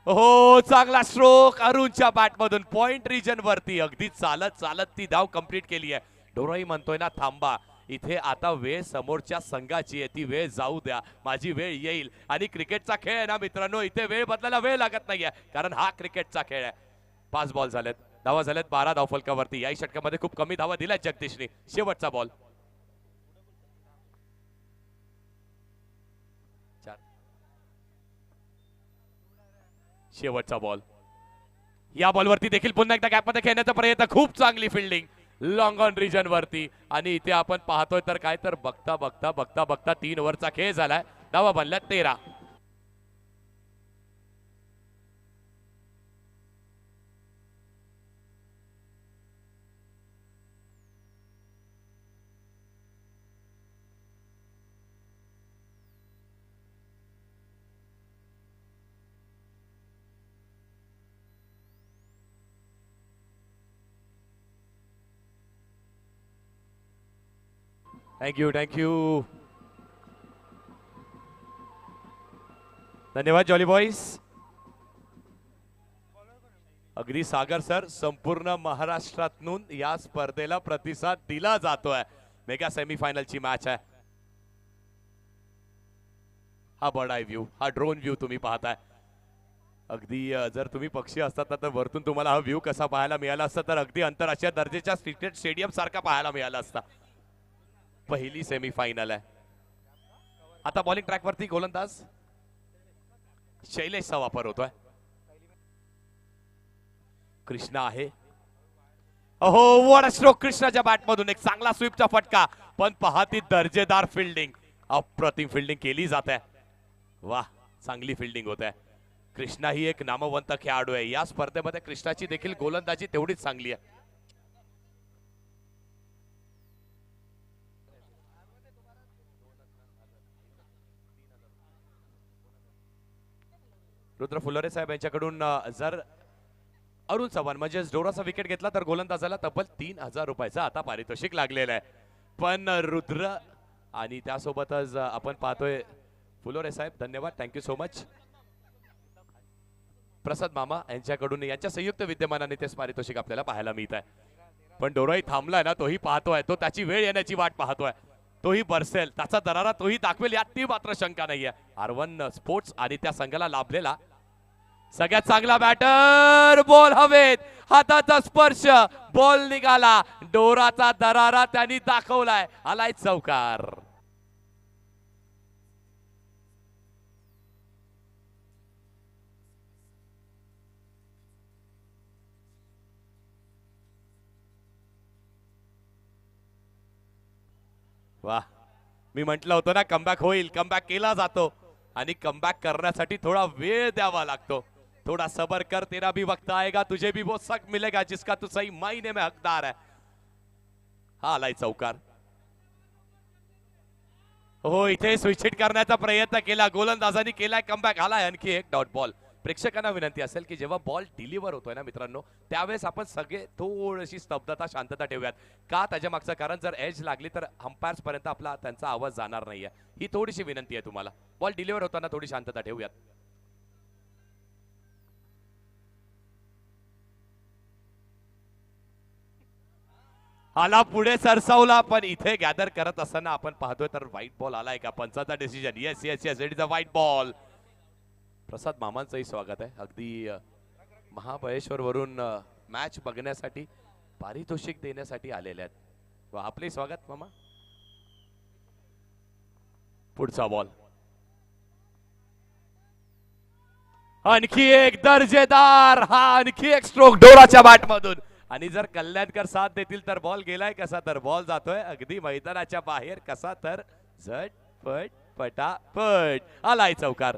हो, चांगला स्ट्रोक अरुणच्या बॅटमधून पॉइंट रिजन वरती. अगदी चालत चालत ती धाव कंप्लीट केली आहे. डोराई म्हणतोय ना थांबा, इथे आता वेळ समोरच्या संघाची आहे, ती वेळ जाऊ द्या, माझी वेळ येईल. आणि क्रिकेटचा खेळ आहे ना मित्रांनो, इथे वेळ बदलायला वेळ लागत नाहीये, कारण हा क्रिकेटचा खेळ आहे. 5 बॉल झालेत, धावा झाल्यात 12 धावफलकावरती. याही षटकामध्ये खूप कमी धावा दिल्या जगदीशने. शेवटचा बॉल, शेवटचा बॉल. या बॉलवरती देखील पुन्हा एकदा गॅपमध्ये खेळण्याचा प्रयत्न. खूप चांगली फिल्डिंग लॉंग ऑन रिजन वरती. आणि इथे आपण पाहतोय तर काय तर बघता बघता बघता बघता 3 ओव्हरचा खेळ झालाय. धावा बनल्या 13. थँक्यू थँक्यू, धन्यवाद जॉली बॉईज. अगदी सागर सर, संपूर्ण महाराष्ट्रातून या स्पर्धेला प्रतिसाद दिला जातोय. मेगा सेमीफायनलची मॅच आहे. हा बर्ड आय व्ह्यू, हा ड्रोन व्ह्यू तुम्ही पाहताय. अगदी जर तुम्ही पक्षी असतात तर वरतून तुम्हाला हा व्ह्यू कसा पाहायला मिळाला असता तर अगदी आंतरराष्ट्रीय दर्जाच्या क्रिकेट स्टेडियम सारखा पाहायला मिळाला असता. पहिली सेमीफायनल आहे. आता बॉलिंग ट्रॅक वरती गोलंदाज शैलेशचा वापर होतोय. कृष्णा आहे. अहो, वॉट अ स्ट्रोक कृष्णाच्या बॅटमधून. एक चांगला स्वीपचा फटका, पण पहा ती दर्जेदार फिल्डिंग, अप्रतिम फिल्डिंग केली जाते. वाह, चांगली फिल्डिंग होत आहे. कृष्णा ही एक नामवंत खेळाडू आहे. या स्पर्धेमध्ये कृष्णाची देखील गोलंदाजी तेवढीच चांगली आहे. रुद्र फुलोरे साहेब यांच्याकडून जर अरुण चव्हाण म्हणजेच डोराचा विकेट घेतला तर गोलंदाजाला तब्बल 3000 रुपयाचा आता पारितोषिक लागलेलं आहे. पण रुद्र आणि त्यासोबतच आपण पाहतोय फुलोरे साहेब, धन्यवाद, थँक्यू सो मच. प्रसाद मामा यांच्याकडून यांच्या संयुक्त विद्यमानाने तेच पारितोषिक आपल्याला पाहायला मिळत आहे. पण डोराही थांबलाय ना, तोही पाहतोय, तो त्याची वेळ येण्याची वाट पाहतोय, तोही बरसेल, त्याचा दरारा तोही दाखवेल यात ती मात्र शंका नाहीये. R1 स्पोर्ट्स आणि त्या संघाला लाभलेला सगळ्यात चांगला बॅटर, बॉल हवेत, हाताचा स्पर्श, बॉल निघाला, डोराचा दरारा त्यांनी दाखवलाय, आलाय चौकार. वाह, मी म्हटलं होतं ना कमबॅक होईल, कमबॅक केला जातो आणि कमबॅक करण्यासाठी थोडा वेळ द्यावा लागतो. थोड़ा सबर कर, तेरा भी वक्त आएगा, तुझे भी वो शक मिलेगा जिसका तू सही मायने में हकदार है. हा आलाय चौकार. हो, इथे स्विच हिट करण्याचा प्रयत्न केला, गोलंदाजांनी केलाय कमबॅक, आलाय आणखी एक डॉट बॉल. प्रेक्षकांना विनंती असेल की जेव्हा बॉल डिलिव्हर होतोय ना मित्रांनो, त्यावेळेस आपण सगळे थोडीशी स्तब्धता, शांतता ठेवूयात. का? त्याच्या मागचं कारण जर एज लागली तर अंपायर्स पर्यंत आपला त्यांचा आवाज जाणार नाहीये. ही थोडीशी विनंती आहे तुम्हाला. बॉल डिलिव्हर होताना थोडी शांतता ठेवूयात. आला पुढे सरसावला, पण इथे गॅदर करत असताना आपण पाहतोय तर व्हाईट बॉल आलाय का? पंचाचा decision. Yes yes yes, it is a white ball. Prasad मामांचंही स्वागत आहे. अगदी महाबळेश्वर वरून मॅच बघण्यासाठी, पारितोषिक देण्यासाठी आलेले आहेत. आपले स्वागत मामा. पुढचा बॉल, आणखी एक दर्जेदार, हा आणखी एक स्ट्रोक डोराच्या बॅट मधून. आणि जर कल्याणकर साथ देतील तर बॉल गेलाय कसा, तर बॉल जातोय अगदी मैदानाच्या बाहेर कसा, तर झटपट पटापट आलाय चौकार.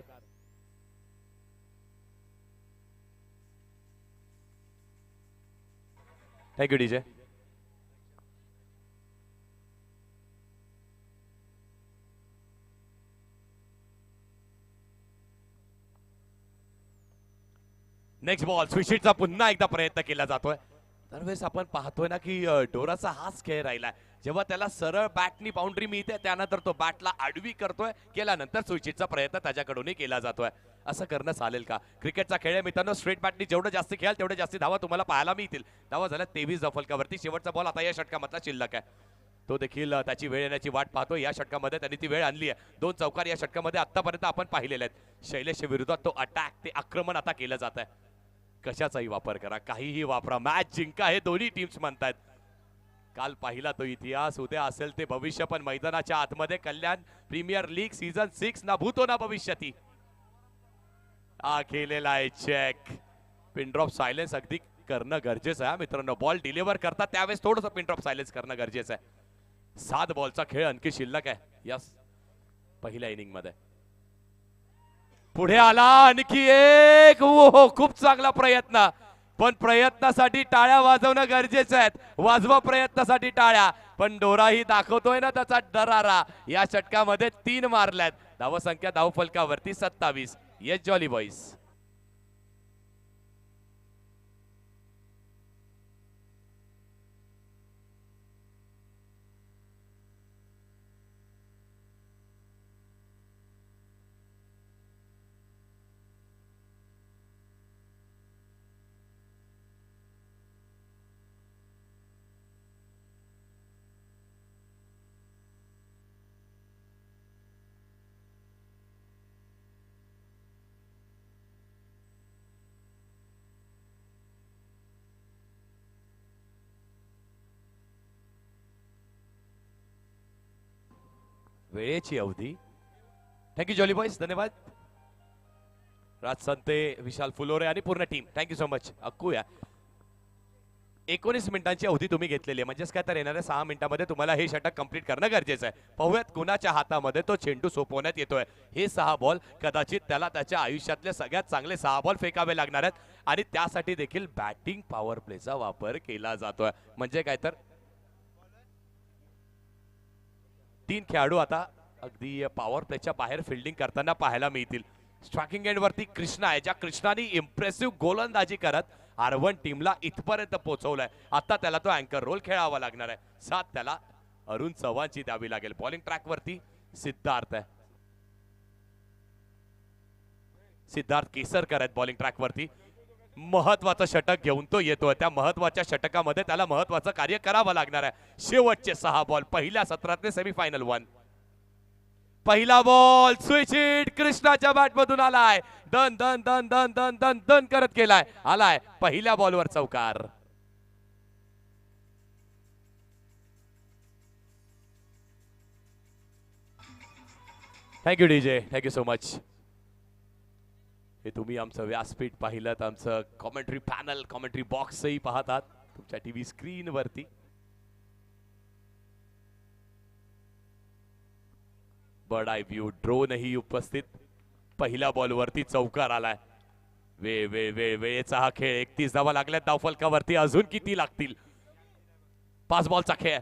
Thank you DJ. नेक्स्ट बॉल, स्विचिटचा पुन्हा एकदा प्रयत्न केला जातोय. दरवेळेस आपण पाहतोय ना की डोराचा हाच खेळ राहिलाय. जेव्हा त्याला सरळ बॅटनी बाउंड्री मिळते त्यानंतर तो बॅटला आडवी करतोय, केल्यानंतर स्विचिटचा प्रयत्न त्याच्याकडूनही केला जातोय. असं करणं चालेल का? क्रिकेटचा खेळ आहे मित्रांनो. स्ट्रेट बॅटनी जेवढं जास्त खेळाल तेवढे जास्त धावा तुम्हाला पाहायला मिळतील. धावा झाल्या 23 धावफलकावरती. शेवटचा बॉल आता या षटकामधला शिल्लक आहे. तो देखील त्याची वेळ येण्याची वाट पाहतो. या षटकामध्ये त्यांनी ती वेळ आणली आहे. 2 चौकार या षटकामध्ये आतापर्यंत आपण पाहिलेले आहेत. शैलेश विरोधात तो अटॅक, ते आक्रमण आता केलं जात आहे. कशाचाही वापर करा, काहीही वापरा, मॅच जिंका हे दोन्ही टीम्स म्हणतात. काल पाहिला तो इतिहास, उद्या असेल ते भविष्य, पण मैदानाच्या आतमध्ये कल्याण प्रीमियर लीग सीझन 6 ना भूतो ना भविष्यती हा केलेला आहे चेक. पिनड्रॉप सायलेन्स अगदी करणं गरजेचं आहे मित्रांनो. बॉल डिलिव्हर करतात त्यावेळेस थोडंसं पिनड्रॉप सायलेन्स करणं गरजेचं आहे. 7 बॉलचा खेळ आणखी शिल्लक आहे या पहिल्या इनिंग मध्ये. पुढे आला आणखी एक, हो खूप चांगला प्रयत्न, पण प्रयत्नासाठी टाळ्या वाजवणं गरजेचं आहे. वाजवा प्रयत्नासाठी टाळ्या. पण डोराही दाखवतोय ना त्याचा दरारा. या षटकामध्ये 3 मारल्यात. धावसंख्या धावफलकावरती 27. Yes jolly boys. वेळेची अवधी. थँक्यू जॉली बॉईज, धन्यवाद. राज संते, विशाल फुलोरे आणि पूर्ण टीम, थँक्यू सो मच. अक्कूया 19 मिनिटांची अवधी तुम्ही घेतलेली आहे, म्हणजेच काय तर येणाऱ्या 6 मिनिटांमध्ये तुम्हाला हे षटक कंप्लीट करणं गरजेचं आहे. पाहूयात कुणाच्या हातामध्ये तो चेंडू सोपवण्यात येतोय. हे 6 बॉल कदाचित त्याला त्याच्या आयुष्यातले सगळ्यात चांगले 6 बॉल फेकावे लागणार आहेत आणि त्यासाठी देखील बॅटिंग पॉवर प्लेचा वापर केला जातोय. म्हणजे काय तर 3 खेळाडू आता अगदी पॉवर प्लेच्या बाहेर फिल्डिंग करताना पाहायला मिळतील. स्ट्रायकिंग एंड वरती कृष्णा आहे, ज्या कृष्णाने इम्प्रेसिव्ह गोलंदाजी करत R1 टीमला इथपर्यंत पोहोचवलंय. आता त्याला तो अँकर रोल खेळावा लागणार आहे. साथ त्याला अरुण चव्हाणची द्यावी लागेल. बॉलिंग ट्रॅक वरती सिद्धार्थ आहे. सिद्धार्थ केसरकर आहेत बॉलिंग ट्रॅक वरती. महत्वाचं षटक घेऊन तो येतोय. त्या महत्वाच्या षटकामध्ये त्याला महत्वाचं कार्य करावं लागणार आहे. शेवटचे 6 बॉल पहिल्या सत्रातले सेमीफायनल 1. पहिला बॉल स्विच हिट कृष्णाच्या बॅट मधून आलाय. दन दन दन दन दन दन दन करत केलाय. आलाय पहिल्या बॉलवर चौकार. Thank you DJ, thank you so much. हे तुम्ही आमचं व्यासपीठ पाहिलं, आमचं कॉमेंट्री पॅनल, कॉमेंट्री बॉक्सही पाहतात तुमच्या टीव्ही स्क्रीन वरती. बर्ड आय व्ह्यू ड्रोनही उपस्थित. पहिल्या बॉलवरती चौकार आलाय. वेळेचा हा खेळ. 31 धावा लागल्यात धावफलकावरती. अजून किती लागतील? 5 बॉलचा खेळ.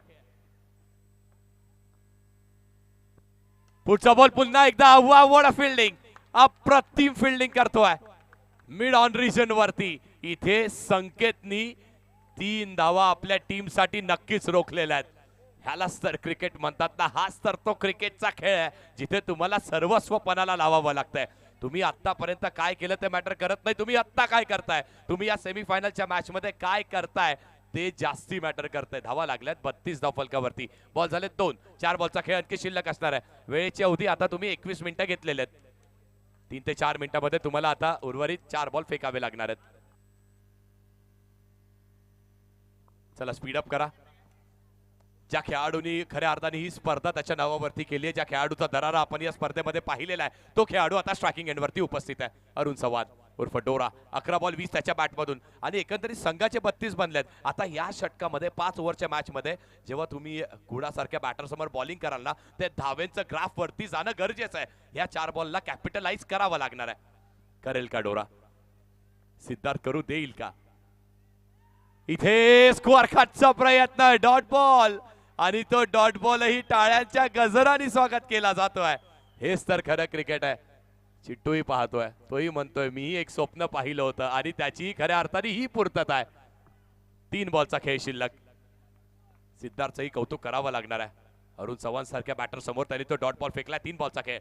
पुढचा बॉल पुन्हा एकदा. व्हॉट फिल्डिंग, अप्रतिम फिल्डिंग करतोय मिड ऑन रिजन वरती. इथे संकेतनी 3 धावा आपल्या टीम साठी नक्कीच रोखलेल्या आहेत. ह्यालाच तर क्रिकेट म्हणतात ना. हाच तर तो क्रिकेटचा खेळ आहे जिथे तुम्हाला सर्वस्व पणाला लावावं लागतंय. तुम्ही आतापर्यंत काय केलं ते मॅटर करत नाही. तुम्ही आत्ता काय करताय, तुम्ही या सेमीफायनलच्या मॅच मध्ये काय करताय ते जास्ती मॅटर करतंय. धावा लागल्यात 32 धावफलकावरती. बॉल झाले 2. 4 बॉलचा खेळ आणखी शिल्लक असणार आहे. वेळेची अवधी आता तुम्ही 21 मिनिटं घेतलेले आहेत. 3 ते 4 मिनिटांमध्ये तुम्हाला आता उर्वरित 4 बॉल फेकावे लागणार आहेत. चला स्पीड अप करा. ज्या खेळाडूंनी खऱ्या अर्थाने ही स्पर्धा त्याच्या नावावरती केली आहे, ज्या खेळाडूचा दरारा आपण या स्पर्धेमध्ये पाहिलेला आहे, तो खेळाडू आता स्ट्रायकिंग एंडवरती उपस्थित आहे. अरुण चव्हाण उर्फ डोरा. 11 बॉल 20 त्याच्या बॅटमधून आणि एकंदरीत संघाचे 32 बनलेत. आता या षटकामध्ये 5 ओव्हरच्या मॅच मध्ये जेव्हा तुम्ही गुडासारख्या बॅटर समोर बॉलिंग कराल ना, ते धावेंचं ग्राफ वरती जाणं गरजेचं आहे. या 4 बॉलला कॅपिटलाइज करावं लागणार आहे. करेल का डोरा? सिद्धार्थ करू देईल का? इथे स्कोअर कटचा प्रयत्न. डॉट बॉल आणि तो डॉट बॉलही टाळ्यांच्या गजराने स्वागत केला जातोय. हेच तर खरं क्रिकेट आहे. चिट्टूही पाहतोय, तोही म्हणतोय मी एक स्वप्न पाहिलं होतं आणि त्याची खऱ्या अर्थाने ही पूर्तता आहे. 3 बॉलचा खेळ शिल्लक. सिद्धार्थचंही कौतुक करावं लागणार आहे. अरुण चव्हाण सारख्या बॅटर समोर त्यांनी तो डॉट बॉल फेकला. 3 बॉलचा खेळ.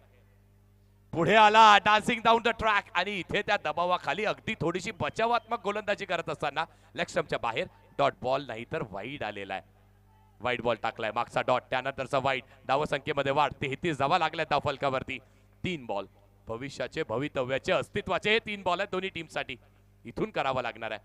पुढे आला डान्सिंग डाऊन द ट्रॅक आणि इथे त्या दबावाखाली अगदी थोडीशी बचावात्मक गोलंदाजी करत असताना लेग स्टंपच्या बाहेर डॉट बॉल नाही तर वाईड आलेला आहे. वाईट बॉल टाकलाय. मागचा डॉट, त्यानंतरचा वाईट. धावसंख्येमध्ये वाढ. 33 धावा लागल्या धावफलकावरती. 3 बॉल. भविष्याचे, भवितव्याचे, अस्तित्वाचे हे 3 बॉल आहेत दोन्ही टीमसाठी. इथून करावं लागणार आहे.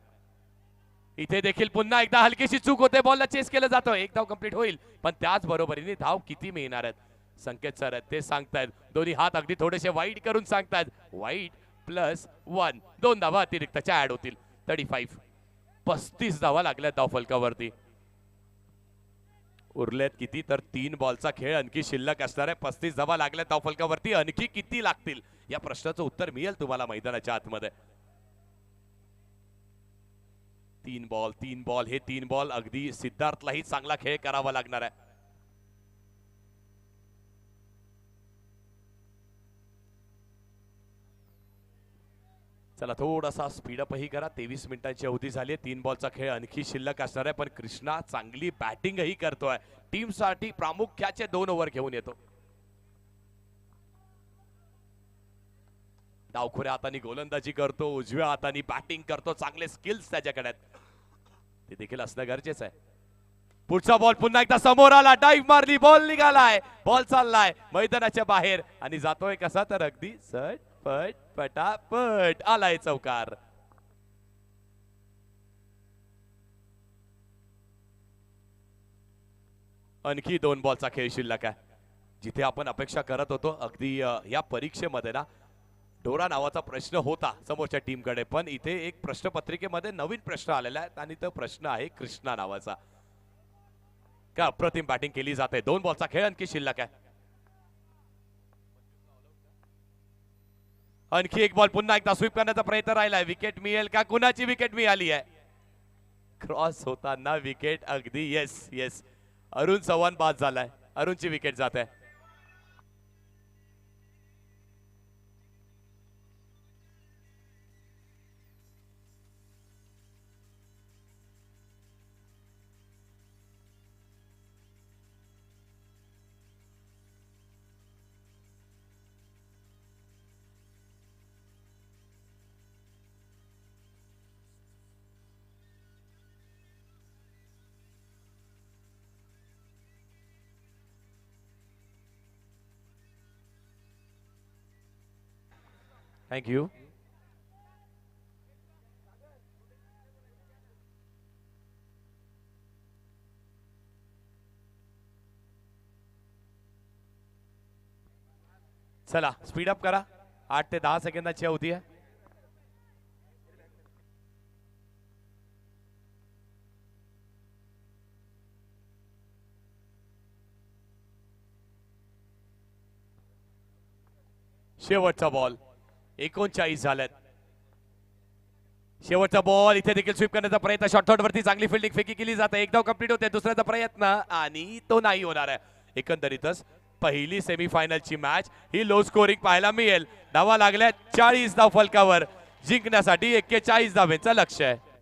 इथे देखील पुन्हा एकदा हलकीशी चूक होते. बॉलला चेस केलं जातं. 1 धाव कंप्लीट होईल, पण त्याच बरोबरीने धाव किती मिळणार आहेत संकेत सर आहेत ते सांगतायत. दोन्ही हात अगदी थोडेसे वाईट करून सांगतायत. वाईट +1. 2 धावा अतिरिक्तच्या ऍड होतील. 35. 35 धावा लागल्या धावफलकावरती. उरलेत किती तर 3 बॉलचा खेळ आणखी शिल्लक असणार आहे. 35 धावा लागल्या धावफलकावरती. आणखी किती लागतील या प्रश्नाचं उत्तर मिळेल तुम्हाला मैदानाच्या आतमध्ये. 3 बॉल हे 3 बॉल अगदी सिद्धार्थलाही चांगला खेळ करावा लागणार आहे. चला थोडासा स्पीडअपही करा. 23 मिनिटांची अवधी झाली. 3 बॉलचा खेळ आणखी शिल्लक असणार आहे, पण कृष्णा चांगली बॅटिंगही करतोय. टीमसाठी प्रामुख्याचे 2 ओव्हर घेऊन येतो. डावखुऱ्या हाताने गोलंदाजी करतो, उजव्या हाताने बॅटिंग करतो. चांगले स्किल्स त्याच्याकडे आहेत, ते देखील असणं गरजेचं आहे. पुढचा बॉल पुन्हा एकदा समोर आला. डाईव्ह मारली, बॉल निघालाय. बॉल चाललाय मैदानाच्या बाहेर आणि जातोय कसा तर अगदी सट पट पटापट. आलाय चौकार. आणखी 2 बॉलचा खेळ शिल्लक आहे. जिथे आपण अपेक्षा करत होतो अगदी या परीक्षेमध्ये ना डोरा नावाचा प्रश्न होता समोरच्या टीमकडे, पण इथे एक प्रश्नपत्रिकेमध्ये नवीन प्रश्न आलेला आहे आणि तो प्रश्न आहे कृष्णा नावाचा. का अप्रतिम बॅटिंग केली जाते. 2 बॉलचा खेळ आणखी शिल्लक आहे. आणखी एक बॉल पुन्हा एकदा स्वीप करण्याचा प्रयत्न राहिलाय. विकेट मिळेल का? कुणाची विकेट मिळाली आहे? क्रॉस होताना विकेट. अगदी येस येस, अरुण चव्हाण बाद झालाय. अरुणची विकेट जात आहे. Thank you. चला स्पीड अप करा. 8 ते 10 सेकंदाची होती आहे. शेवटचा बॉल. 39 झाल्यात. शेवटचा बॉल. इथे देखील स्वीप करण्याचा प्रयत्न. शॉर्टथॉट वरती चांगली फिल्डिंग फेकी केली जाते. एक धाव कंप्लीट होते. दुसऱ्याचा प्रयत्न आणि तो नाही होणार आहे. एकंदरीतच पहिली सेमीफायनलची मॅच ही लो स्कोरिंग पाहायला मिळेल. धावा लागल्या 40 धाव फलकावर. जिंकण्यासाठी 41 धावेचं लक्ष्य आहे.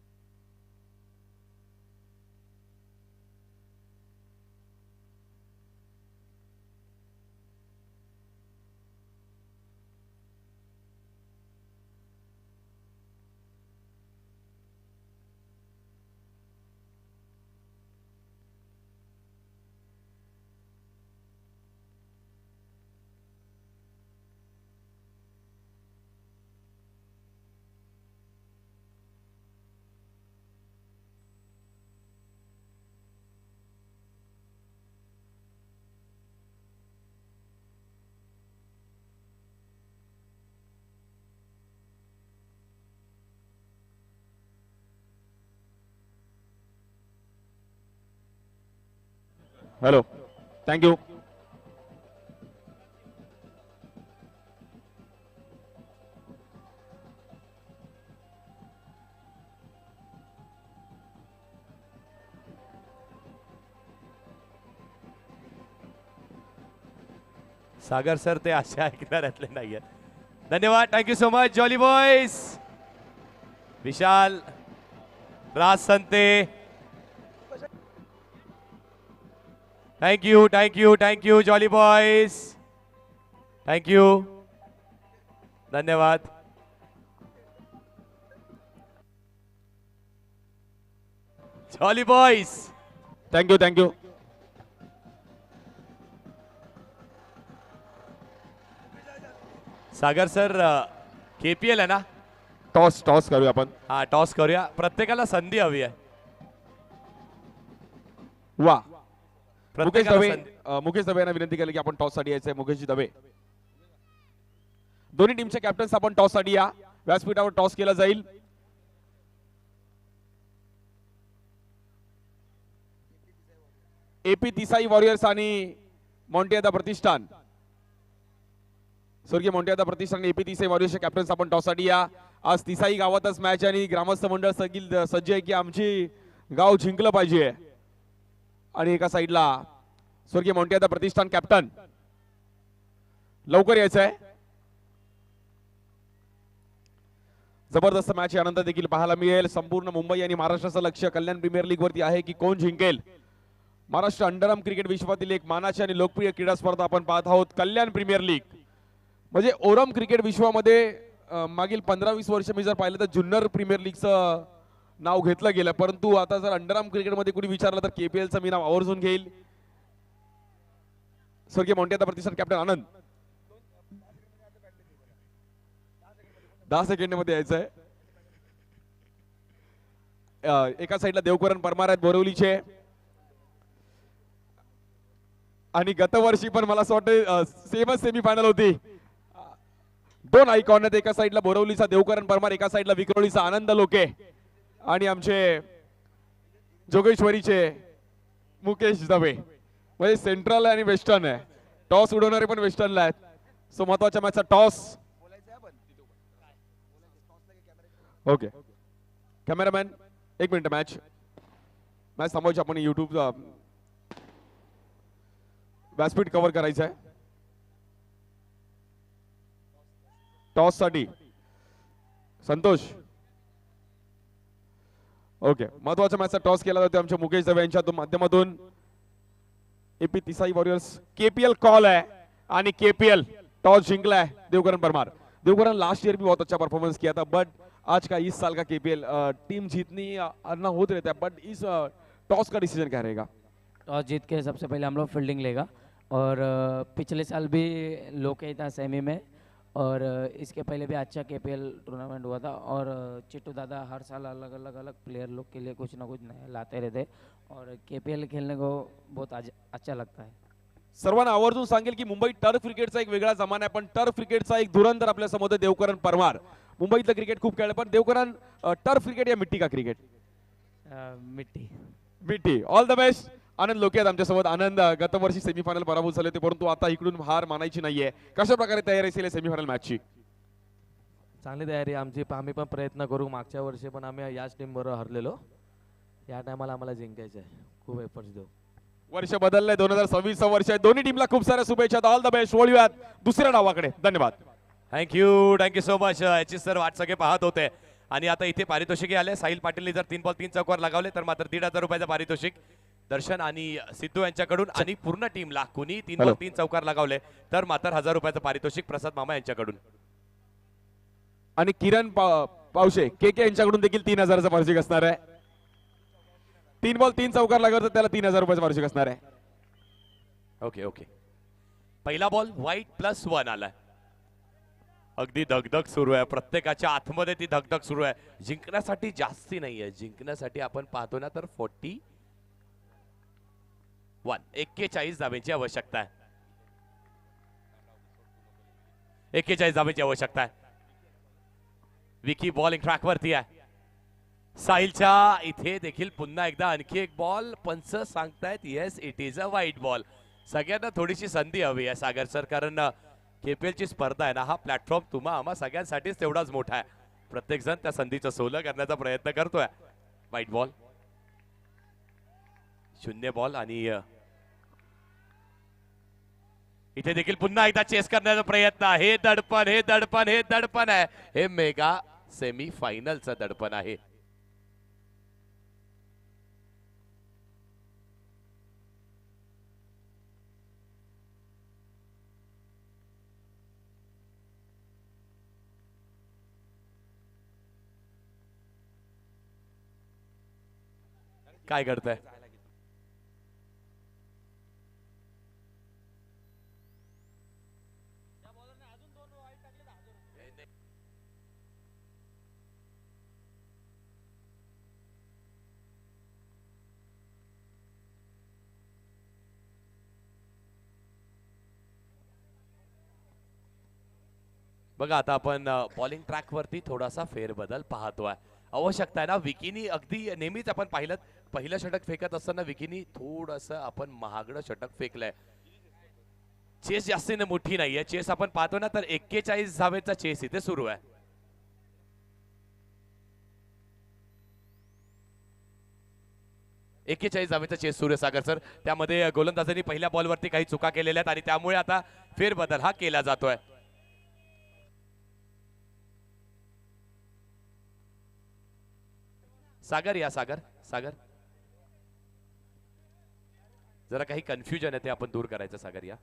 Hello, thank you. सागर सर ते अशा ऐकणाऱ्यातले नाहीये. धन्यवाद. Thank you so much jolly boys. Vishal, Raj Sante, thank you thank you thank you jolly boys. Thank you, धन्यवाद. Jolly boys. Thank you thank you. Sagar sir, KPL आहे ना? टॉस टॉस करूया आपण. हा, टॉस करूया. प्रत्येकाला संधी हवी आहे. वा. मुकेश प्रत्येकाला दवे, संधी. मुकेश दवे यांना विनंती केली की आपण टॉस साठी यायचंय. मुकेशजी दवे, दोन्ही टीमचे कॅप्टन्स आपण टॉस साठी या. व्यासपीठावर टॉस केला जाईल. एपी तिसाई वॉरियर्स आणि मॉन्टियादा प्रतिष्ठान, स्वर्गीय मॉन्टियादा प्रतिष्ठान आणि एपी तिसाई वॉरियर्सचे कॅप्टन्स आपण टॉस साठी या. आज तिसाई गावातच मॅच आणि ग्रामस्थ मंडळ सज्ज आहे की आमची गाव जिंकलं पाहिजे. आणि एका साईडला स्वर्गीय मॉन्टियादा प्रतिष्ठान कॅप्टन, लवकर यायचंय. जबरदस्त मॅच यानंतर देखील पाहायला मिळेल. संपूर्ण मुंबई आणि महाराष्ट्राचं लक्ष कल्याण प्रीमियर लीग वरती आहे की कोण जिंकेल. महाराष्ट्र अंडरआर्म क्रिकेट विश्वातील एक मानाची आणि लोकप्रिय क्रीडा स्पर्धा आपण पाहत आहोत. कल्याण प्रीमियर लीग म्हणजे ओरम क्रिकेट विश्वामध्ये मागील 15-20 वर्ष मी जर पाहिलं तर जुन्नर प्रीमियर लीगचं नाव घेतलं गेलं, परंतु आता जर अंडरआर्म क्रिकेटमध्ये कोणी विचारलं तर केपीएलचं मी नाव आवर्जून घेईल. स्वर्गीय मॉन्टियादा प्रतिष्ठान कॅप्टन आनंद, 10 सेकंड मध्ये यायचंय. एका साईडला देवकरण परमार आहेत बोरिवलीचे. आणि गतवर्षी पण मला असं वाटतं सेमच सेमीफायनल होती. दोन आयकॉन आहेत, एका साईडला बोरवलीचा देवकरण परमार, एका साईडला विक्रोळीचा आनंद लोके आणि आमचे जोगेश्वरीचे मुकेश दवे. म्हणजे सेंट्रल आणि वेस्टर्न आहे. टॉस उडवणारे पण वेस्टर्नला आहेत. सो महत्वाच्या मॅचचा टॉस. ओके कॅमेरामॅन एक मिनिट, मॅच थांबवायची आपण. युट्यूब व्यासपीठ कव्हर करायचं आहे. टॉस साठी संतोष. ओके महत्वाच्या मॅचचा टॉस केला जातो आमच्या मुकेश दवे यांच्या माध्यमातून. एपी तिसाई वॉरियर्स केपीएल कॉल है आणि केपीएल टॉस जिंकला है देवकरण परमार. देवकरण लास्ट ईयर भी बहुत अच्छा परफॉर्मेंस किया था, बट आज का इस साल का केपीएल टीम जीतनी हारना होते रहता है, बट इस टॉस का डिसीजन क्या रहेगा? टॉस जीत के सबसे पहले हम लोग फील्डिंग लेगा और पिछले साल भी लोके था सेमी में और इसके पहले भी अच्छा केपीएल टूर्नामेंट हुआ था और चिट्टू दादा हर साल अलग अलग प्लेयर लोग के लिए कुछ ना कुछ नया लाते रहते और केपीएल खेलने को बहुत अच्छा लगता है. सर्वांना आवर्जून सांगेल की मुंबई टर्फ क्रिकेटचा एक वेगळा जमाना आहे, पण टर्फ क्रिकेटचा एक धुरंधर आपल्या समोर देवकरण परमार. मुंबईतलं क्रिकेट खूप खेळलं, पण देवकरण टर्फ क्रिकेट या मिट्टी का क्रिकेट? मिट्टी. All the best. Anand Loke आहेत आमच्यासोबत. आनंद गतवर्षी सेमीफायनल पराभूत झाले होते, परंतु आता इकडून हार मानायची नाहीये. कशा प्रकारे तयारी असेल सेमीफायनल मॅचची? चांगली तयारी आमची. आम्ही पण प्रयत्न करू. मागच्या वर्षी पण आम्ही याच टीम बरोबर हरलेलो. या टायमाला आम्हाला जिंकायचं आहे. खूप एफर्ट्स देऊ. वर्ष बदललंय, 2026 वर्ष आहे. दोन्ही टीमला खूप साऱ्या शुभेच्छा. All the best. वळूयात दुसऱ्या डावाकडे. धन्यवाद. Thank you so much. याची सर वाट सगळे पाहत होते आणि आता इथे पारितोषिके आले. साहिल पाटीलने जर 3 बॉल 3 चौकार लगावले तर मात्र 1,500 रुपयाचं पारितोषिक दर्शन आणि सिद्धू यांच्याकडून आणि पूर्ण टीमला कुणी 3 बॉल 3 चौकार लगावले तर मात्र 1,000 रुपयाचं पारितोषिक प्रसाद मामा यांच्याकडून. आणि किरण पावशे के यांच्याकडून देखील 3,000चं पारितोषिक असणार आहे. 3 बॉल 3 चौकार लागला तर त्याला 3,000 रुपयाचं पारितोषिक असणार आहे. ओके पहिला बॉल व्हाईट +1 आलाय. अगदी धगधग सुरू आहे. प्रत्येकाच्या आतमध्ये ती धगधग सुरू आहे. जिंकण्यासाठी जास्ती नाहीये. जिंकण्यासाठी आपण पाहतो ना तर 41 धाब्यांची आवश्यकता आहे. 41 धाब्यांची आवश्यकता आहे. विकी बॉलिंग ट्रॅक वरती आहे. साहिलच्या इथे देखील पुन्हा एकदा आणखी एक बॉल. पंच सांगतायत yes it is a white ball. सगळ्यांना थोडीशी संधी हवी आहे सागर सर, कारण केपीएल ची स्पर्धा आहे ना, हा प्लॅटफॉर्म तुम्हा आम्हा सगळ्यांसाठीच तेवढाच मोठा आहे. प्रत्येक जण त्या संधीचं सोलं करण्याचा प्रयत्न करतोय. व्हाईट बॉल, 0 बॉल आणि इथे देखील पुन्हा एकदा चेस करण्याचा प्रयत्न. हे दडपण आहे. हे मेगा सेमी फायनलचं दडपण आहे. काय घडतंय? बघा आता आपण बॉलिंग ट्रॅक वरती थोडासा फेरबदल पाहतोय. आवश्यकता आहे ना. विकीनी अगदी नेहमीच आपण पाहिलं पहिलं षटक फेकत असताना विकीनी थोडस आपण महागडं षटक फेकलंय. चेस जास्तीने मोठी नाहीये. चेस आपण पाहतो ना तर 41 धावेचा चेस इथे सुरू आहे. धावेचा चेस सुरू आहे सागर सर. त्यामध्ये गोलंदाजांनी पहिल्या बॉलवरती काही चुका केलेल्या आहेत आणि त्यामुळे आता फेरबदल हा केला जातोय. सागर या सागर जरा काही कन्फ्युजन आहे ते आपण दूर करायचं. सागर या.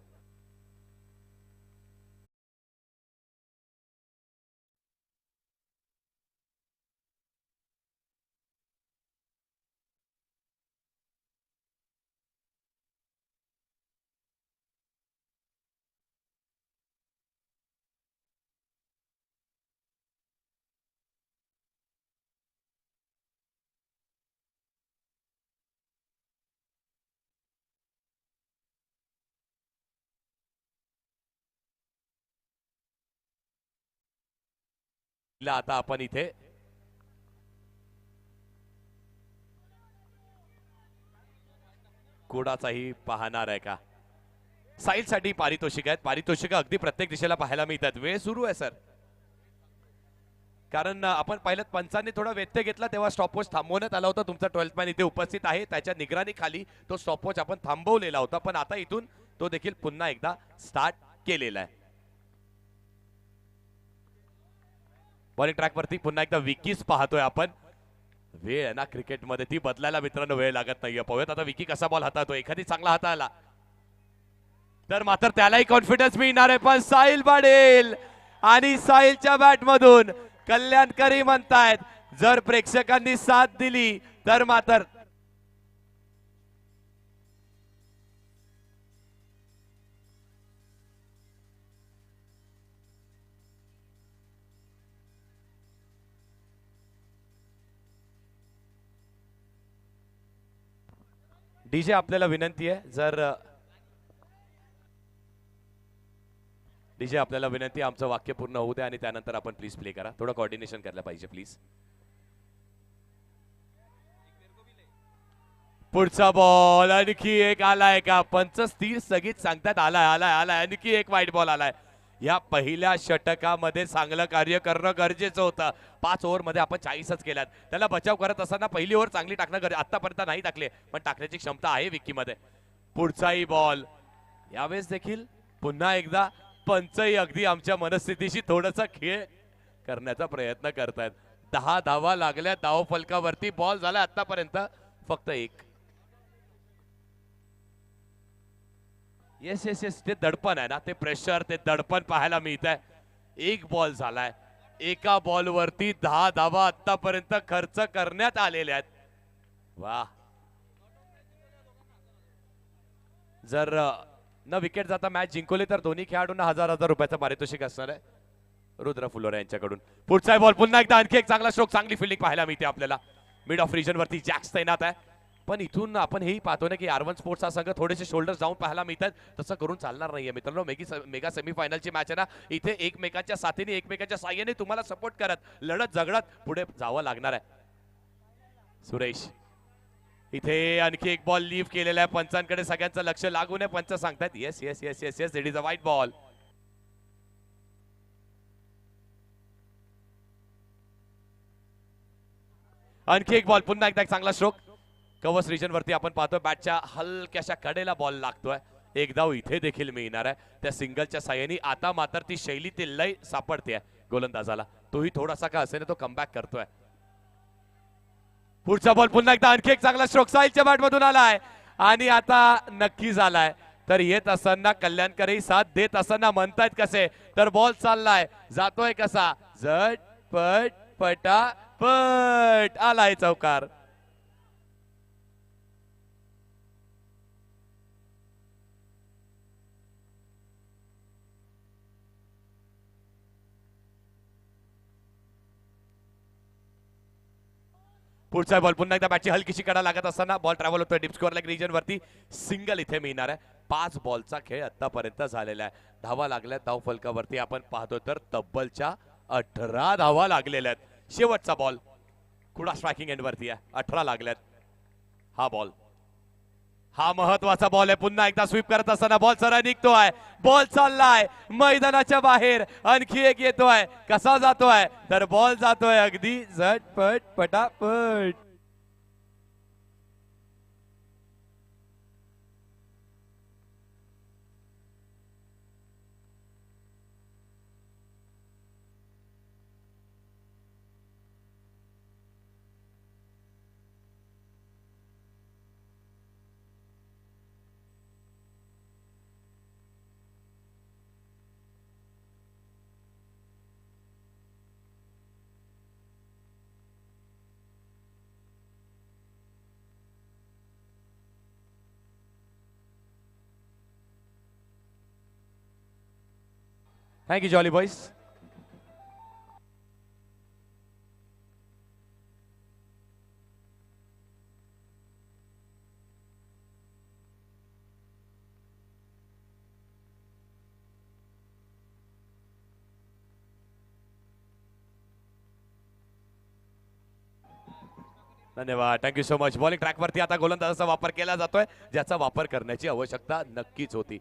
ला आता आपण इथे कोडाचाही पाहणार आहे का? साईलसाठी पारितोषिक आहेत. पारितोषिक अगदी प्रत्येक दिशेला पाहायला मिळतात. वेळ सुरू आहे सर, कारण आपण पाहिलं पंचांनी थोडा व्यत्यय घेतला तेव्हा स्टॉपवॉच थांबवण्यात आला होता. तुमचा 12th मॅन इथे उपस्थित आहे, त्याच्या निगराणीखाली तो स्टॉपवॉच आपण थांबवलेला होता, पण आता इथून तो देखील पुन्हा एकदा स्टार्ट केलेला आहे. बॉलिंग ट्रॅक वरती पुन्हा एकदा विकीच पाहतोय आपण. वेळ आहे ना क्रिकेटमध्ये, ती बदलायला मित्रांनो वेळ लागत नाहीये. पाहूयात आता विकी कसा बॉल हाताळतो. एखादी चांगला हाताळला तर मात्र त्यालाही कॉन्फिडन्स मिळणार आहे. पण साहिल पाटील आणि साहिलच्या बॅट मधून कल्याणकरी म्हणतायत जर प्रेक्षकांनी साथ दिली तर मात्र डीजे आपल्याला विनंती आहे, जर डीजे आपल्याला विनंती, आमचं वाक्य पूर्ण होऊ द्या आणि त्यानंतर आपण प्लीज प्ले करा. थोडं कोऑर्डिनेशन करायला पाहिजे प्लीज. पुढचा बॉल आणखी एक आलाय का? पंच स्थिर स्थगित सांगतात आलाय आलाय आलाय. आणखी एक वाईट बॉल आलाय. या पहिल्या षटकामध्ये चांगलं कार्य करणं गरजेचं होतं. 5 ओव्हरमध्ये आपण 40च केल्यात. त्याला बचाव करत असताना पहिली ओव्हर चांगली टाकणं गरजेचं. आतापर्यंत नाही टाकले पण टाकण्याची क्षमता आहे विकीमध्ये. पुढचाही बॉल यावेळेस देखील पुन्हा एकदा पंचही अगदी आमच्या मनस्थितीशी थोडासा खेळ करण्याचा प्रयत्न करतायत. 10 धावा लागल्या धाव फलकावरती. बॉल झाला आतापर्यंत फक्त 1. येस येस येस, ते दडपण आहे ना, ते प्रेशर, ते दडपण पाहायला मिळत आहे. 1 बॉल झालाय. एका बॉलवरती 10 धावा आतापर्यंत खर्च करण्यात आलेल्या आहेत. वा, जर न विकेट जाता मॅच जिंकवली तर दोन्ही खेळाडूंना 1000 रुपयाचं पारितोषिक असणार आहे रुद्र फुलोरे यांच्याकडून. पुढचा बॉल पुन्हा एकदा आणखी एक चांगला स्ट्रोक, चांगली फिल्डिंग पाहायला मिळते आपल्याला. मिड ऑफ रिजन वरती जॅक्स तैनात आहे, पण इथून आपण हेही पाहतो ना की R1 स्पोर्ट्स हा संघ थोडेसे शोल्डर्स जाऊन पाहायला मिळतात. तसं करून चालणार नाहीये मित्रांनो. मेगा सेमीफायनलची मॅच आहे ना, इथे एकमेकांच्या साथीने एकमेकांच्या साह्याने तुम्हाला सपोर्ट करत लढत झगडत पुढे जावं लागणार आहे. सुरेश इथे आणखी एक बॉल लीव केलेला आहे. पंचांकडे सगळ्यांचं लक्ष लागून आहे. पंच सांगतात yes yes yes yes yes, it is अ वाईट बॉल. आणखी एक बॉल, पुन्हा एकदा एक चांगला स्ट्रोक. कवच रिजन वरती आपण पाहतोय बॅटच्या हलक्याशा कडेला बॉल लागतोय. एक धाव इथे देखील मिळणार आहे त्या सिंगलच्या साह्याने. आता मात्र ती शैली, ती लय सापडते गोलंदाजाला. तोही थोडासा का असेल तो कमबॅक करतोय. पुढचा बॉल पुन्हा एकदा आणखी एक चांगला स्ट्रोक साहिलच्या बॅट मधून आलाय आणि आता नक्की झालाय. तर येत असताना कल्याणकरही साथ देत असताना म्हणतायत कसे, तर बॉल चाललाय, जातोय कसा, झटपट पटापट आलाय चौकार. पुढचा बॉल पुन्हा एकदा बॅटची हलकीशी कडा लागत असताना बॉल ट्रॅव्हल होतोय डीप स्कोअर लेग रिजन वरती. सिंगल इथे मिळणार आहे. 5 बॉलचा खेळ आतापर्यंत झालेला आहे. धावा लागल्या धाव फलकावरती आपण पाहतो तर तब्बलच्या 18 धावा लागलेल्या आहेत. शेवटचा बॉल कुडा स्ट्रायकिंग एंड वरती आहे. 18 लागल्यात. हा बॉल, हा महत्वाचा बॉल आहे. पुन्हा एकदा स्वीप करत असताना बॉल सरळ निघतोय. बॉल चाललाय मैदानाच्या बाहेर. आणखी एक येतोय, कसा जातोय, तर बॉल जातोय अगदी झटपट पटापट. Thank you, Jolly Boys. धन्यवाद, थँक्यू सो मच. बॉलिंग ट्रॅकवरती आता गोलंदाजाचा वापर केला जातोय, ज्याचा वापर करण्याची आवश्यकता नक्कीच होती.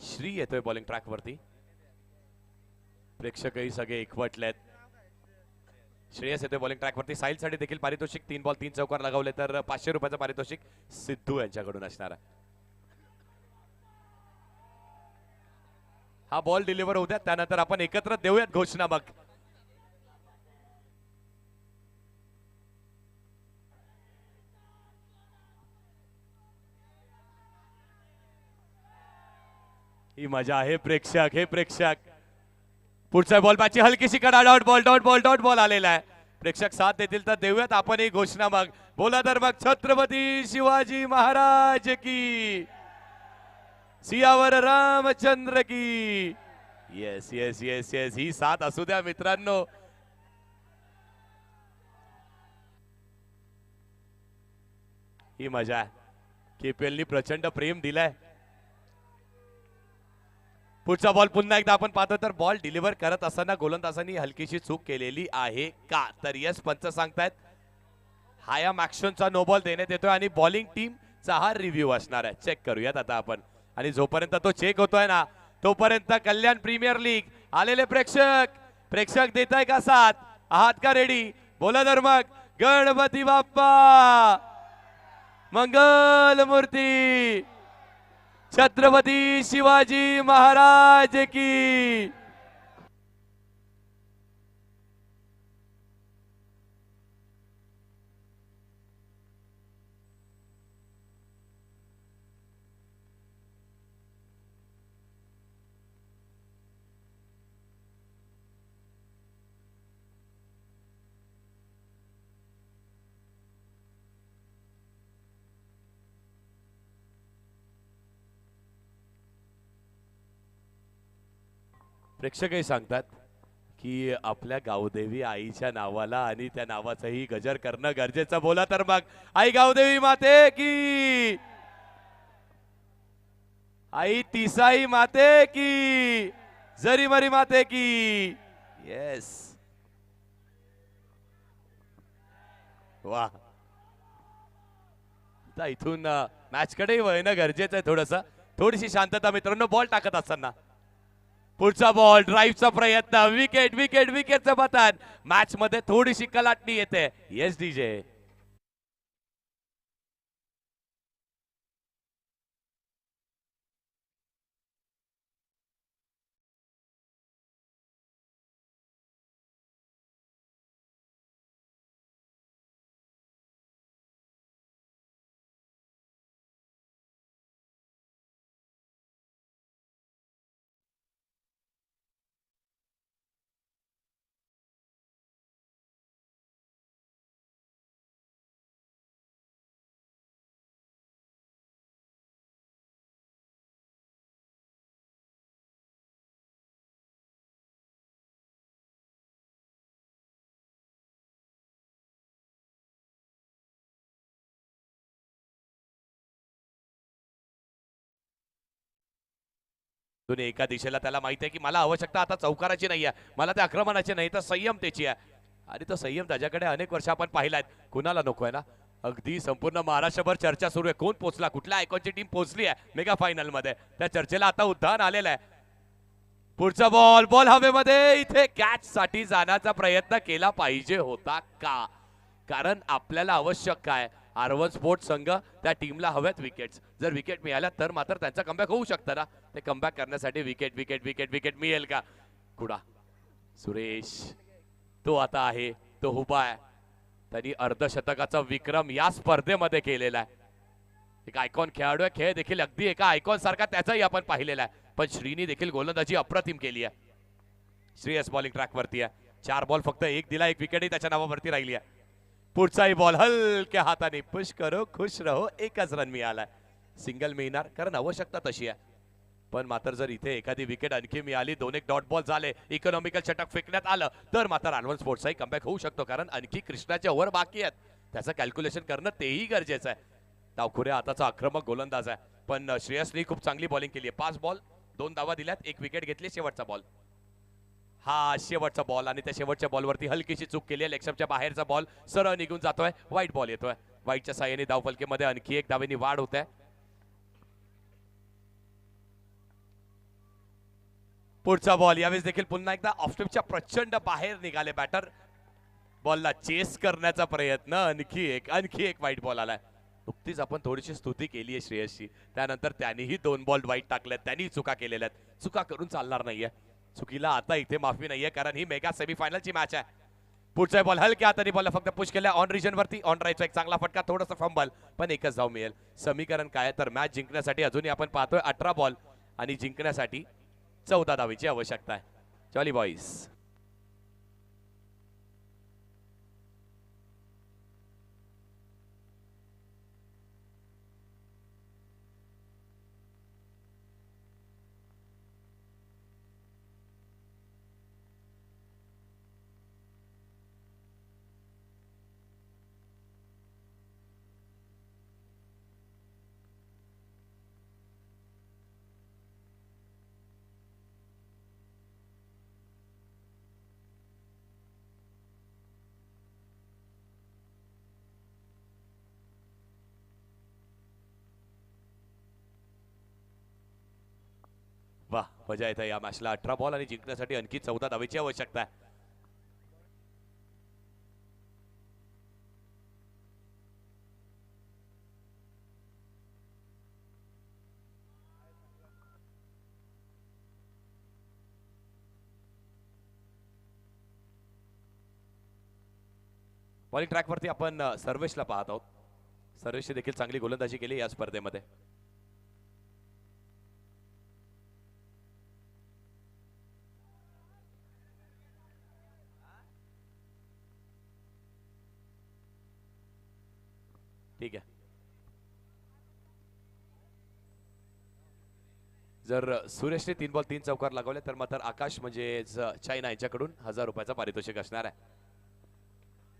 श्री येतोय बॉलिंग ट्रॅकवरती. प्रेक्षकही सगळे एकवटलेत. श्रेयस येतोय बॉलिंग ट्रॅकवरती. साहिलसाठी देखील पारितोषिक 3 बॉल 3 चौकार लगावले तर 500 रुपयाचं पारितोषिक सिद्धू यांच्याकडून असणार आहे. हा बॉल डिलिव्हर होऊ द्या, त्यानंतर आपण एकत्र देऊयात घोषणा. मग ही मजा आहे. प्रेक्षक हे प्रेक्षक. पुढचा बॉल पाची हलकीशी कडा. Dot ball dot ball dot ball आलेला आहे. प्रेक्षक साथ देतील तर देऊयात आपण ही घोषणा. मग बोला तर मग छत्रपती शिवाजी महाराज की, सियावर रामचंद्र की. येस येस येस येस, ही साथ असू द्या मित्रांनो. ही मजा आहे. केपीएलनी प्रचंड प्रेम दिलाय. पुढचा बॉल पुन्हा एकदा आपण पाहतो तर बॉल डिलिव्हर करत असताना गोलंदाजांनी हलकीशी चूक केलेली आहे का, तर यस पंच सांगतायत हा या मॅक्शनचा नो बॉल देण्यात येतोय आणि बॉलिंग टीमचा हा रिव्ह्यू असणार आहे. चेक करूयात आता आपण. आणि जोपर्यंत तो चेक होतोय ना तोपर्यंत कल्याण प्रीमियर लीग आलेले प्रेक्षक देत आहे का साथ, आहात का रेडी? बोला तर मग गणपती बाप्पा मंगल मूर्ती, छत्रपती शिवाजी महाराज की. प्रेक्षकही सांगतात की आपल्या गावदेवी आईच्या नावाला आणि त्या नावाचंही गजर करणं गरजेचं. बोला तर मग आई गावदेवी माते की, आई तिसाई माते की, जरीमरी माते की. येस वा. इथून मॅच कडेही वळणं गरजेचं आहे. थोडीशी शांतता मित्रांनो. बॉल टाकत असताना पुढचा बॉल, ड्राईव्हचा प्रयत्न, विकेट विकेट विकेटचं पतन. मॅच मध्ये थोडीशी कलाटणी येते. Yes DJ. दोन्ही एका दिशेला. त्याला माहिती आहे की मला आवश्यकता आता चौकाराची नाही आहे, मला त्या आक्रमणाची नाही तर संयमतेची आहे. आणि तो संयम त्याच्याकडे अनेक वर्ष आपण पाहिलाय. कुणाला नको आहे ना. अगदी संपूर्ण महाराष्ट्रभर चर्चा सुरू आहे. कोण पोहोचला, कुठल्या आयकॉनची टीम पोहोचली आहे मेगा फायनल मध्ये, त्या चर्चेला आता उद्यान आलेलं आहे. पुढचा बॉल, बॉल हवेमध्ये. इथे कॅच साठी जाण्याचा प्रयत्न केला पाहिजे होता का, कारण आपल्याला आवश्यक काय, आर1 स्पोर्ट्स संघ त्या टीमला हव्यात विकेट्स. जर विकेट मिळाल्या तर मात्र त्यांचा कमबॅक होऊ शकतं ना. ते कमबॅक करण्यासाठी विकेट विकेट विकेट विकेट मिळेल का. कुडा सुरेश तो आता आहे, तो उभा आहे. त्यांनी अर्धशतकाचा विक्रम या स्पर्धेमध्ये केलेला आहे. एक आयकॉन खेळाडू आहे. खेळ देखील अगदी एका आयकॉन सारखा त्याचाही आपण पाहिलेला आहे. पण श्रीनी देखील गोलंदाजी अप्रतिम केली आहे. श्रेयस बॉलिंग ट्रॅकवरती आहे. 4 बॉल फक्त 1 दिला, 1 विकेटही त्याच्या नावावरती राहिली आहे. पुढचाही बॉल हलक्या हाताने पुश करो खुश रहो. 1च रन मिळालाय. सिंगल मिळणार कारण आवश्यकता तशी आहे. पण मात्र जर इथे एखादी विकेट आणखी मिळाली, 2-1 डॉट बॉल झाले, इकॉनॉमिकल षटक फेकण्यात आलं तर मात्र आर1 स्पोर्ट्सचाही कमबॅक होऊ शकतो. कारण आणखी कृष्णाचे ओव्हर बाकी आहेत, त्याचं कॅल्क्युलेशन करणं तेही गरजेचं आहे. डावखुऱ्या हाताचा आक्रमक गोलंदाज आहे. पण श्रेयसने खूप चांगली बॉलिंग केली आहे. 5 बॉल 2 धावा दिल्यात, 1 विकेट घेतली. शेवटचा बॉल हा शेवटचा बॉल आणि त्या शेवटच्या बॉलवरती हलकीशी चूक केली आहे. लेगस्टंपच्या बाहेरचा बॉल सरळ निघून जातोय. वाईट बॉल येतोय. वाईटच्या साह्याने धावफलकेमध्ये आणखी एक धावेनी वाढ होत आहे. पुढचा बॉल यावेळेस देखील पुन्हा एकदा ऑफस्टंपच्या प्रचंड बाहेर निघाले बॅटर. बॉलला चेस करण्याचा प्रयत्न. आणखी एक वाईट बॉल आलाय. नुकतीच आपण थोडीशी स्तुती केली आहे श्रेयसची. त्यानंतर त्यांनीही 2 बॉल वाईट टाकलेत. त्यांनी चुका केलेल्या आहेत. चुका करून चालणार नाहीये. चुकीला आता इथे माफी नाहीये कारण ही मेगा सेमीफायनलची मॅच आहे. पुढचा बॉल हलक्या हाताने बॉल फक्त पुश केल्या ऑन रिजन वरती. ऑन राईटचा एक चांगला फटका. थोडंसं फंबल पण एकच धाव मिळेल. समीकरण काय तर मॅच जिंकण्यासाठी अजूनही आपण पाहतोय 18 बॉल आणि जिंकण्यासाठी 14 धावेची आवश्यकता आहे. Jolly boys. वाह मजा येते या मॅचला. 18 बॉल आणि जिंकण्यासाठी आणखी 14 धावेची आवश्यकता आहे. बॉलिंग ट्रॅकवरती आपण सर्वेशला पाहत आहोत. सर्वेशने देखील चांगली गोलंदाजी केली या स्पर्धेमध्ये. ठीक आहे. जर सुरेशने 3 बॉल 3 चौकार लागवले तर मात्र आकाश म्हणजे चायना यांच्याकडून 1000 रुपयाचा पारितोषिक असणार आहे.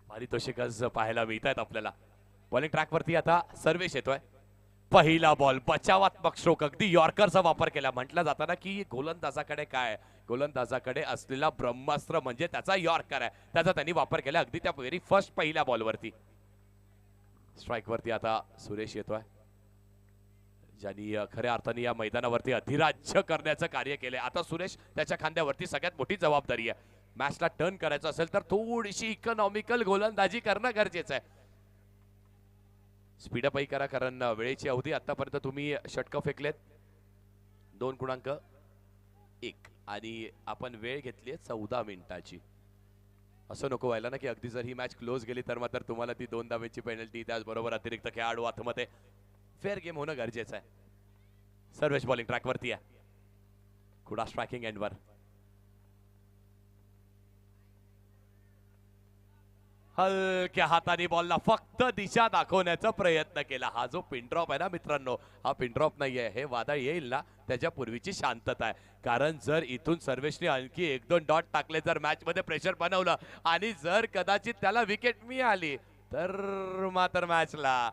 पारितोषिक आज पाहायला मिळत आहेत आपल्याला. बॉलिंग ट्रॅक वरती आता सर्वेश येतोय. पहिला बॉल बचावात्मक स्ट्रोक. अगदी यॉर्करचा वापर केला. म्हटलं जाताना की गोलंदाजाकडे काय गोलंदाजाकडे असलेला ब्रह्मास्त्र म्हणजे त्याचा यॉर्कर आहे. त्याचा त्यांनी वापर केला अगदी त्या व्हेरी फर्स्ट पहिल्या बॉलवरती. स्ट्राइक वरती आता सुरेश येतोय ज्यांनी खऱ्या अर्थाने या मैदानावरती अधिराज्य करण्याचं कार्य केलंय. आता सुरेश त्याच्या खांद्यावरती सगळ्यात मोठी जबाबदारी आहे. मॅचला टर्न करायचं असेल तर थोडीशी इकॉनॉमिकल गोलंदाजी करणं गरजेचं आहे. स्पीडअपही करा कारण वेळेची अवधी आतापर्यंत तुम्ही षटकं फेकलेत 2.1 आणि आपण वेळ घेतली 14 मिनिटाची. असं नको व्हायला ना की अगदी जर ही मॅच क्लोज गेली तर मात्र तुम्हाला ती 2 धावेची पेनल्टी त्याचबरोबर अतिरिक्त खेळाडू आतमध्ये. फेअर गेम होणं गरजेचं आहे. सर्वेश बॉलिंग ट्रॅक वरती आहे. कुडा स्ट्रायकिंग एंडवर. हलक्या हाताने बॉलला फक्त दिशा दाखवण्याचा प्रयत्न केला. हा जो पिन ड्रॉप आहे ना मित्रांनो हा पिन ड्रॉप नाहीये. हे वादळ येईल ना त्याच्या पूर्वीची शांतता आहे. कारण जर इथून सर्वेशने आणखी 1-2 डॉट टाकले जर मॅच मध्ये प्रेशर बनवलं आणि जर कदाचित त्याला विकेट मिळाली तर मात्र मॅचला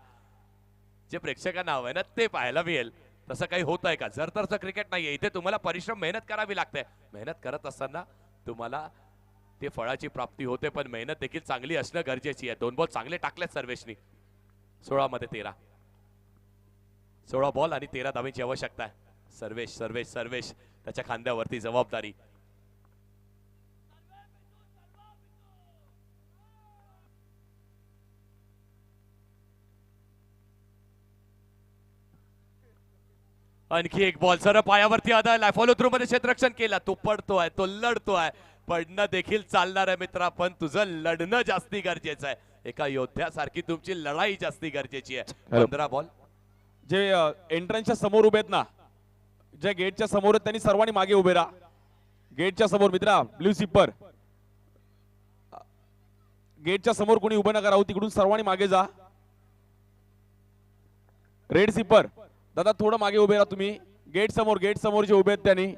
जे प्रेक्षकांना हवंय ना ते पाहायला मिळेल. तसं काही होत आहे का? जर तरचं क्रिकेट नाहीये. इथे तुम्हाला परिश्रम मेहनत करावी लागते. मेहनत करत असताना तुम्हाला ते फळाची प्राप्ती होते पण मेहनत देखील चांगली असणं गरजेची आहे. 2 बॉल चांगले टाकलेत सर्वेशनी. 16 मध्ये 13. 16 बॉल आणि 13 धावेची आवश्यकता आहे. सर्वेश सर्वेश सर्वेश त्याच्या खांद्यावरती जबाबदारी. आणखी एक बॉल सरळ पायावरती आदळलाय. फॉलो थ्रू मध्ये क्षेत्ररक्षण केलं. तो पडतोय तो लढतोय. पडणं देखील चालणार आहे मित्रा पण तुझं लढणं जास्ती गरजेचं आहे. एका योद्ध्यासारखी तुमची लढाई जास्ती गरजेची आहे. 15 बॉल. जे एंट्रन्सच्या समोर उभे आहेत ना जे गेटच्या समोर आहेत त्यांनी सर्वांनी मागे उभे राहा. गेटच्या समोर मित्रा ब्ल्यू सिपर गेटच्या समोर कोणी उभं नका राहू. तिकडून सर्वांनी मागे जा. रेड सिपर दादा थोडं मागे उभे राहा तुम्ही. गेट समोर जे उभे आहेत त्यांनी.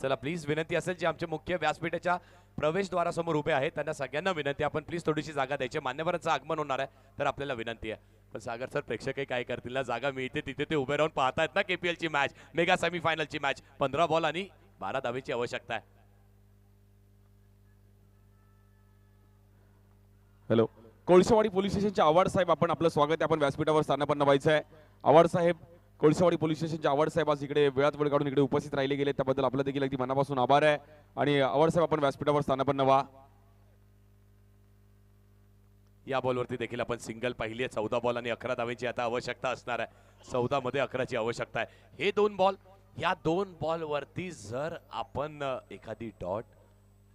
चला प्लीज विनंती असेल जे आमचे मुख्य व्यासपीठाच्या प्रवेशद्वारासमोर उभे आहेत त्यांना सगळ्यांना विनंती आपण प्लीज थोडीशी जागा द्यायची. मान्यवरांचं आगमन होणार आहे तर आपल्याला विनंती आहे पण सागर सर प्रेक्षकही काय करतील ना, जागा मिळते तिथे ते उभे राहून पाहतायत ना KPL ची मॅच, मेगा सेमीफायनलची मॅच. 15 बॉल आणि 12 धावेची आवश्यकता आहे. हॅलो, कोळसेवाडी पोलीस स्टेशनचे आवाड साहेब, आपण आपलं स्वागत आहे. आपण व्यासपीठावर स्थानापन्न व्हायचं आहे. आवाड साहेब, कोळसेवाडी पोलीस स्टेशनचे आवाड साहेब आज इकडे वेळात वेळ काढून इकडे उपस्थित राहिले गेले, त्याबद्दल आपलं देखील अगदी मनापासून आभार आहे. आणि आवाड साहेब, आपण व्यासपीठावर स्थानापन्न व्हा. या बॉलवरती देखील आपण सिंगल पाहिली आहे. 14 बॉल आणि 11 धावेची आता आवश्यकता असणार आहे. 14 मध्ये 11ची आवश्यकता आहे. हे 2 बॉल, या 2 बॉल वरती जर आपण एखादी डॉट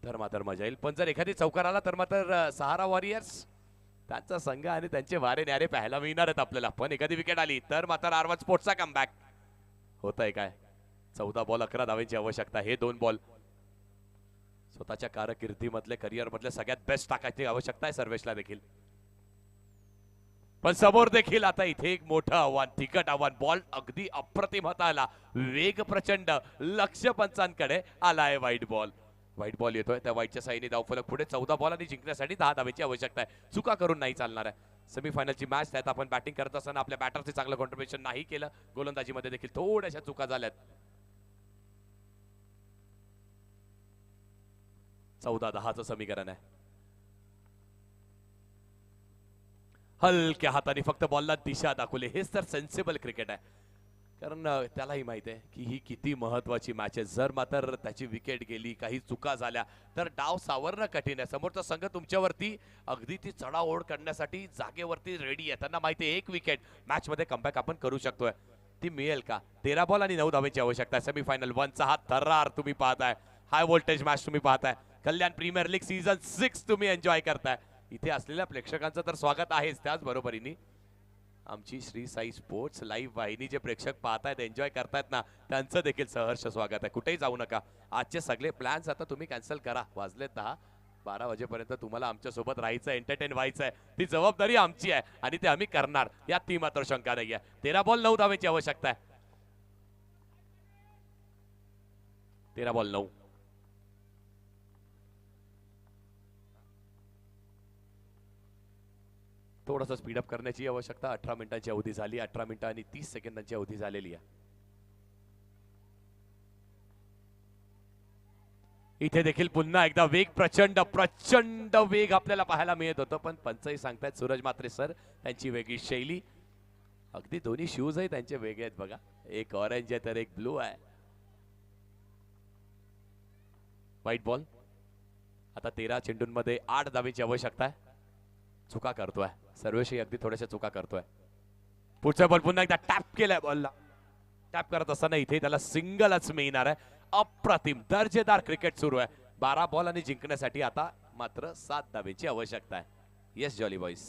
तर मात्र मजा येईल, पण जर एखादी चौकार आला तर मात्र सहारा वॉरियर्स त्यांचा संघ आणि त्यांचे वारे न्यारे पाहायला मिळणार आहेत आपल्याला. पण एखादी विकेट आली तर मात्र आरवन स्पोर्ट्सचा कमबॅक होत आहे काय. 14 बॉल 11 धावेची आवश्यकता. हे 2 बॉल स्वतःच्या कारकिर्दीमधले, करिअर मधले सगळ्यात बेस्ट टाकायची आवश्यकता आहे सर्वेशला देखील. पण समोर देखील आता इथे एक मोठं आव्हान, तिकट आव्हान. बॉल अगदी अप्रतिम हाताळला, वेग प्रचंड, लक्ष पंचांकडे आलाय. व्हाईट बॉल येतोय, त्या व्हाईटच्या साईने धावफलक पुढे. 14 बॉल आणि जिंकण्यासाठी 10 धावेची आवश्यकता आहे. चुका करून नाही चालणार आहे. सेमीफायनलची मॅच, त्यात आपण बॅटिंग करत असताना आपल्या बॅटरचे चांगलं कॉन्ट्रीब्युशन नाही केलं. गोलंदाजीमध्ये देखील थोड्याशा चुका झाल्यात. 14-10चं समीकरण आहे. हलक्या हाताने फक्त बॉलला दिशा दाखवली. हेच तर सेन्सिबल क्रिकेट आहे. कारण त्यालाही माहिती आहे की ही किती महत्वाची मॅच आहे. जर मात्र त्याची विकेट गेली, काही चुका झाल्या तर डाव सावरणं कठीण आहे. समोरचा संघ तुमच्यावरती अगदी ती चढाओढ करण्यासाठी जागेवरती रेडी आहे. त्यांना माहिती आहे एक विकेट मॅच मध्ये कमबॅक आपण करू शकतोय. ती मिळेल का? 13 बॉल आणि 9 धावेची आवश्यकता आहे. सेमीफायनल 1चा हा थरार तुम्ही पाहताय. हाय व्होल्टेज मॅच तुम्ही पाहताय. कल्याण प्रीमियर लीग सीझन 6 तुम्ही एन्जॉय करताय. इथे असलेल्या प्रेक्षकांचं तर स्वागत आहेच, त्याच बरोबरीने आमची श्री साई स्पोर्ट्स लाईव्ह वाहिनी जे प्रेक्षक पाहतायत, एन्जॉय करतायत ना, त्यांचं देखील सहर्ष स्वागत आहे. कुठेही जाऊ नका. आजचे सगळे प्लॅन्स आता तुम्ही कॅन्सल करा. वाजले 10, 12 वाजेपर्यंत तुम्हाला आमच्या सोबत राहायचं, एंटरटेन व्हायचं आहे. ती जबाबदारी आमची आहे आणि ते आम्ही करणार, यात ती मात्र शंका नाही आहे. 13 बॉल 9 धावेची आवश्यकता आहे. 13 बॉल 9. थोडंसं स्पीडअप करण्याची आवश्यकता. 18 मिनिटांची अवधी झाली. 18 मिनिटं आणि 30 सेकंदांची अवधी झालेली आहे. इथे देखील पुन्हा एकदा वेग, प्रचंड वेग आपल्याला पाहायला मिळत होतं. पण पंचही सांगतायत सूरज म्हात्रे सर, त्यांची वेगळी शैली. अगदी दोन्ही शूजही त्यांचे वेगळे आहेत बघा. एक ऑरेंज आहे तर एक ब्लू आहे. White ball. आता 13 चेंडूंमध्ये 8 धावेची आवश्यकता आहे. चुका करतोय सर्वेशी, अगदी थोड्याशा चुका करतोय. पुढचा बॉल पुन्हा एकदा टॅप केलाय. बॉलला टॅप करत असताना इथे त्याला सिंगलच मिळणार आहे. अप्रतिम दर्जेदार क्रिकेट सुरू आहे. 12 बॉल आणि जिंकण्यासाठी आता मात्र 7 धावेची आवश्यकता आहे. Yes jolly boys.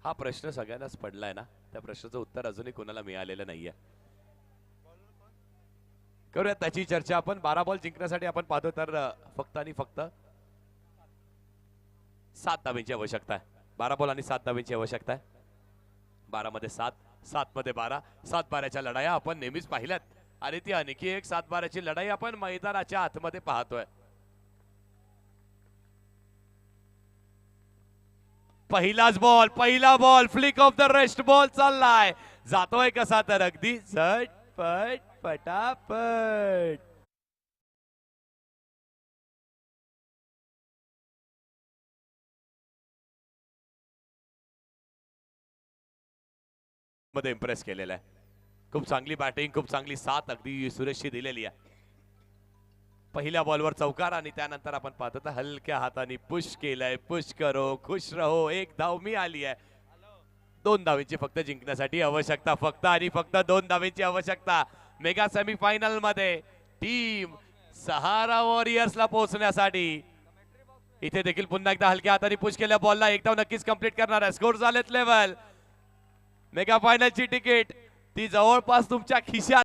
हा प्रश्न सगळ्यांनाच पडलाय ना, त्या प्रश्नाचं उत्तर अजूनही कोणाला मिळालेलं नाहीये. करूया त्याची चर्चा आपण. 12 बॉल जिंकण्यासाठी आपण पाहतो तर फक्त आणि फक्त 7 धावेची आवश्यकता आहे. 12 बॉल आणि 7 धावेची आवश्यकता आहे. 12 मध्ये 7, 7 मध्ये 12. 7-12च्या लढाया आपण नेहमीच पाहिल्यात आणि ती आणखी एक 7-12ची लढाई आपण मैदानाच्या आतमध्ये पाहतोय. पहिला ball flick of the rest ball चाललाय. जातोय कसा तर अगदी झटपट पटापट. मध्ये इम्प्रेस केलेला आहे. खूप चांगली बॅटिंग, खूप चांगली साथ अगदी सुरेशची दिलेली आहे. पहिल्या बॉलवर चौकार आणि त्यानंतर आपण पाहतो तर हलक्या हाताने पुश केलंय. पुश करो खुश रहो, एक धाव मी आली आहे. 2 धावेची फक्त जिंकण्यासाठी आवश्यकता, फक्त आणि फक्त 2 धावेची आवश्यकता मेगा सेमीफायनल मध्ये टीम सहारा वॉरियर्सला पोहोचण्यासाठी. इथे देखील पुन्हा एकदा हलक्या हाताने पुश केल्या बॉलला 1 धाव नक्कीच कंप्लीट करणार आहे. स्कोर झालेत लेवल. मेगा फायनलची तिकीट ती जवळपास तुमच्या खिशात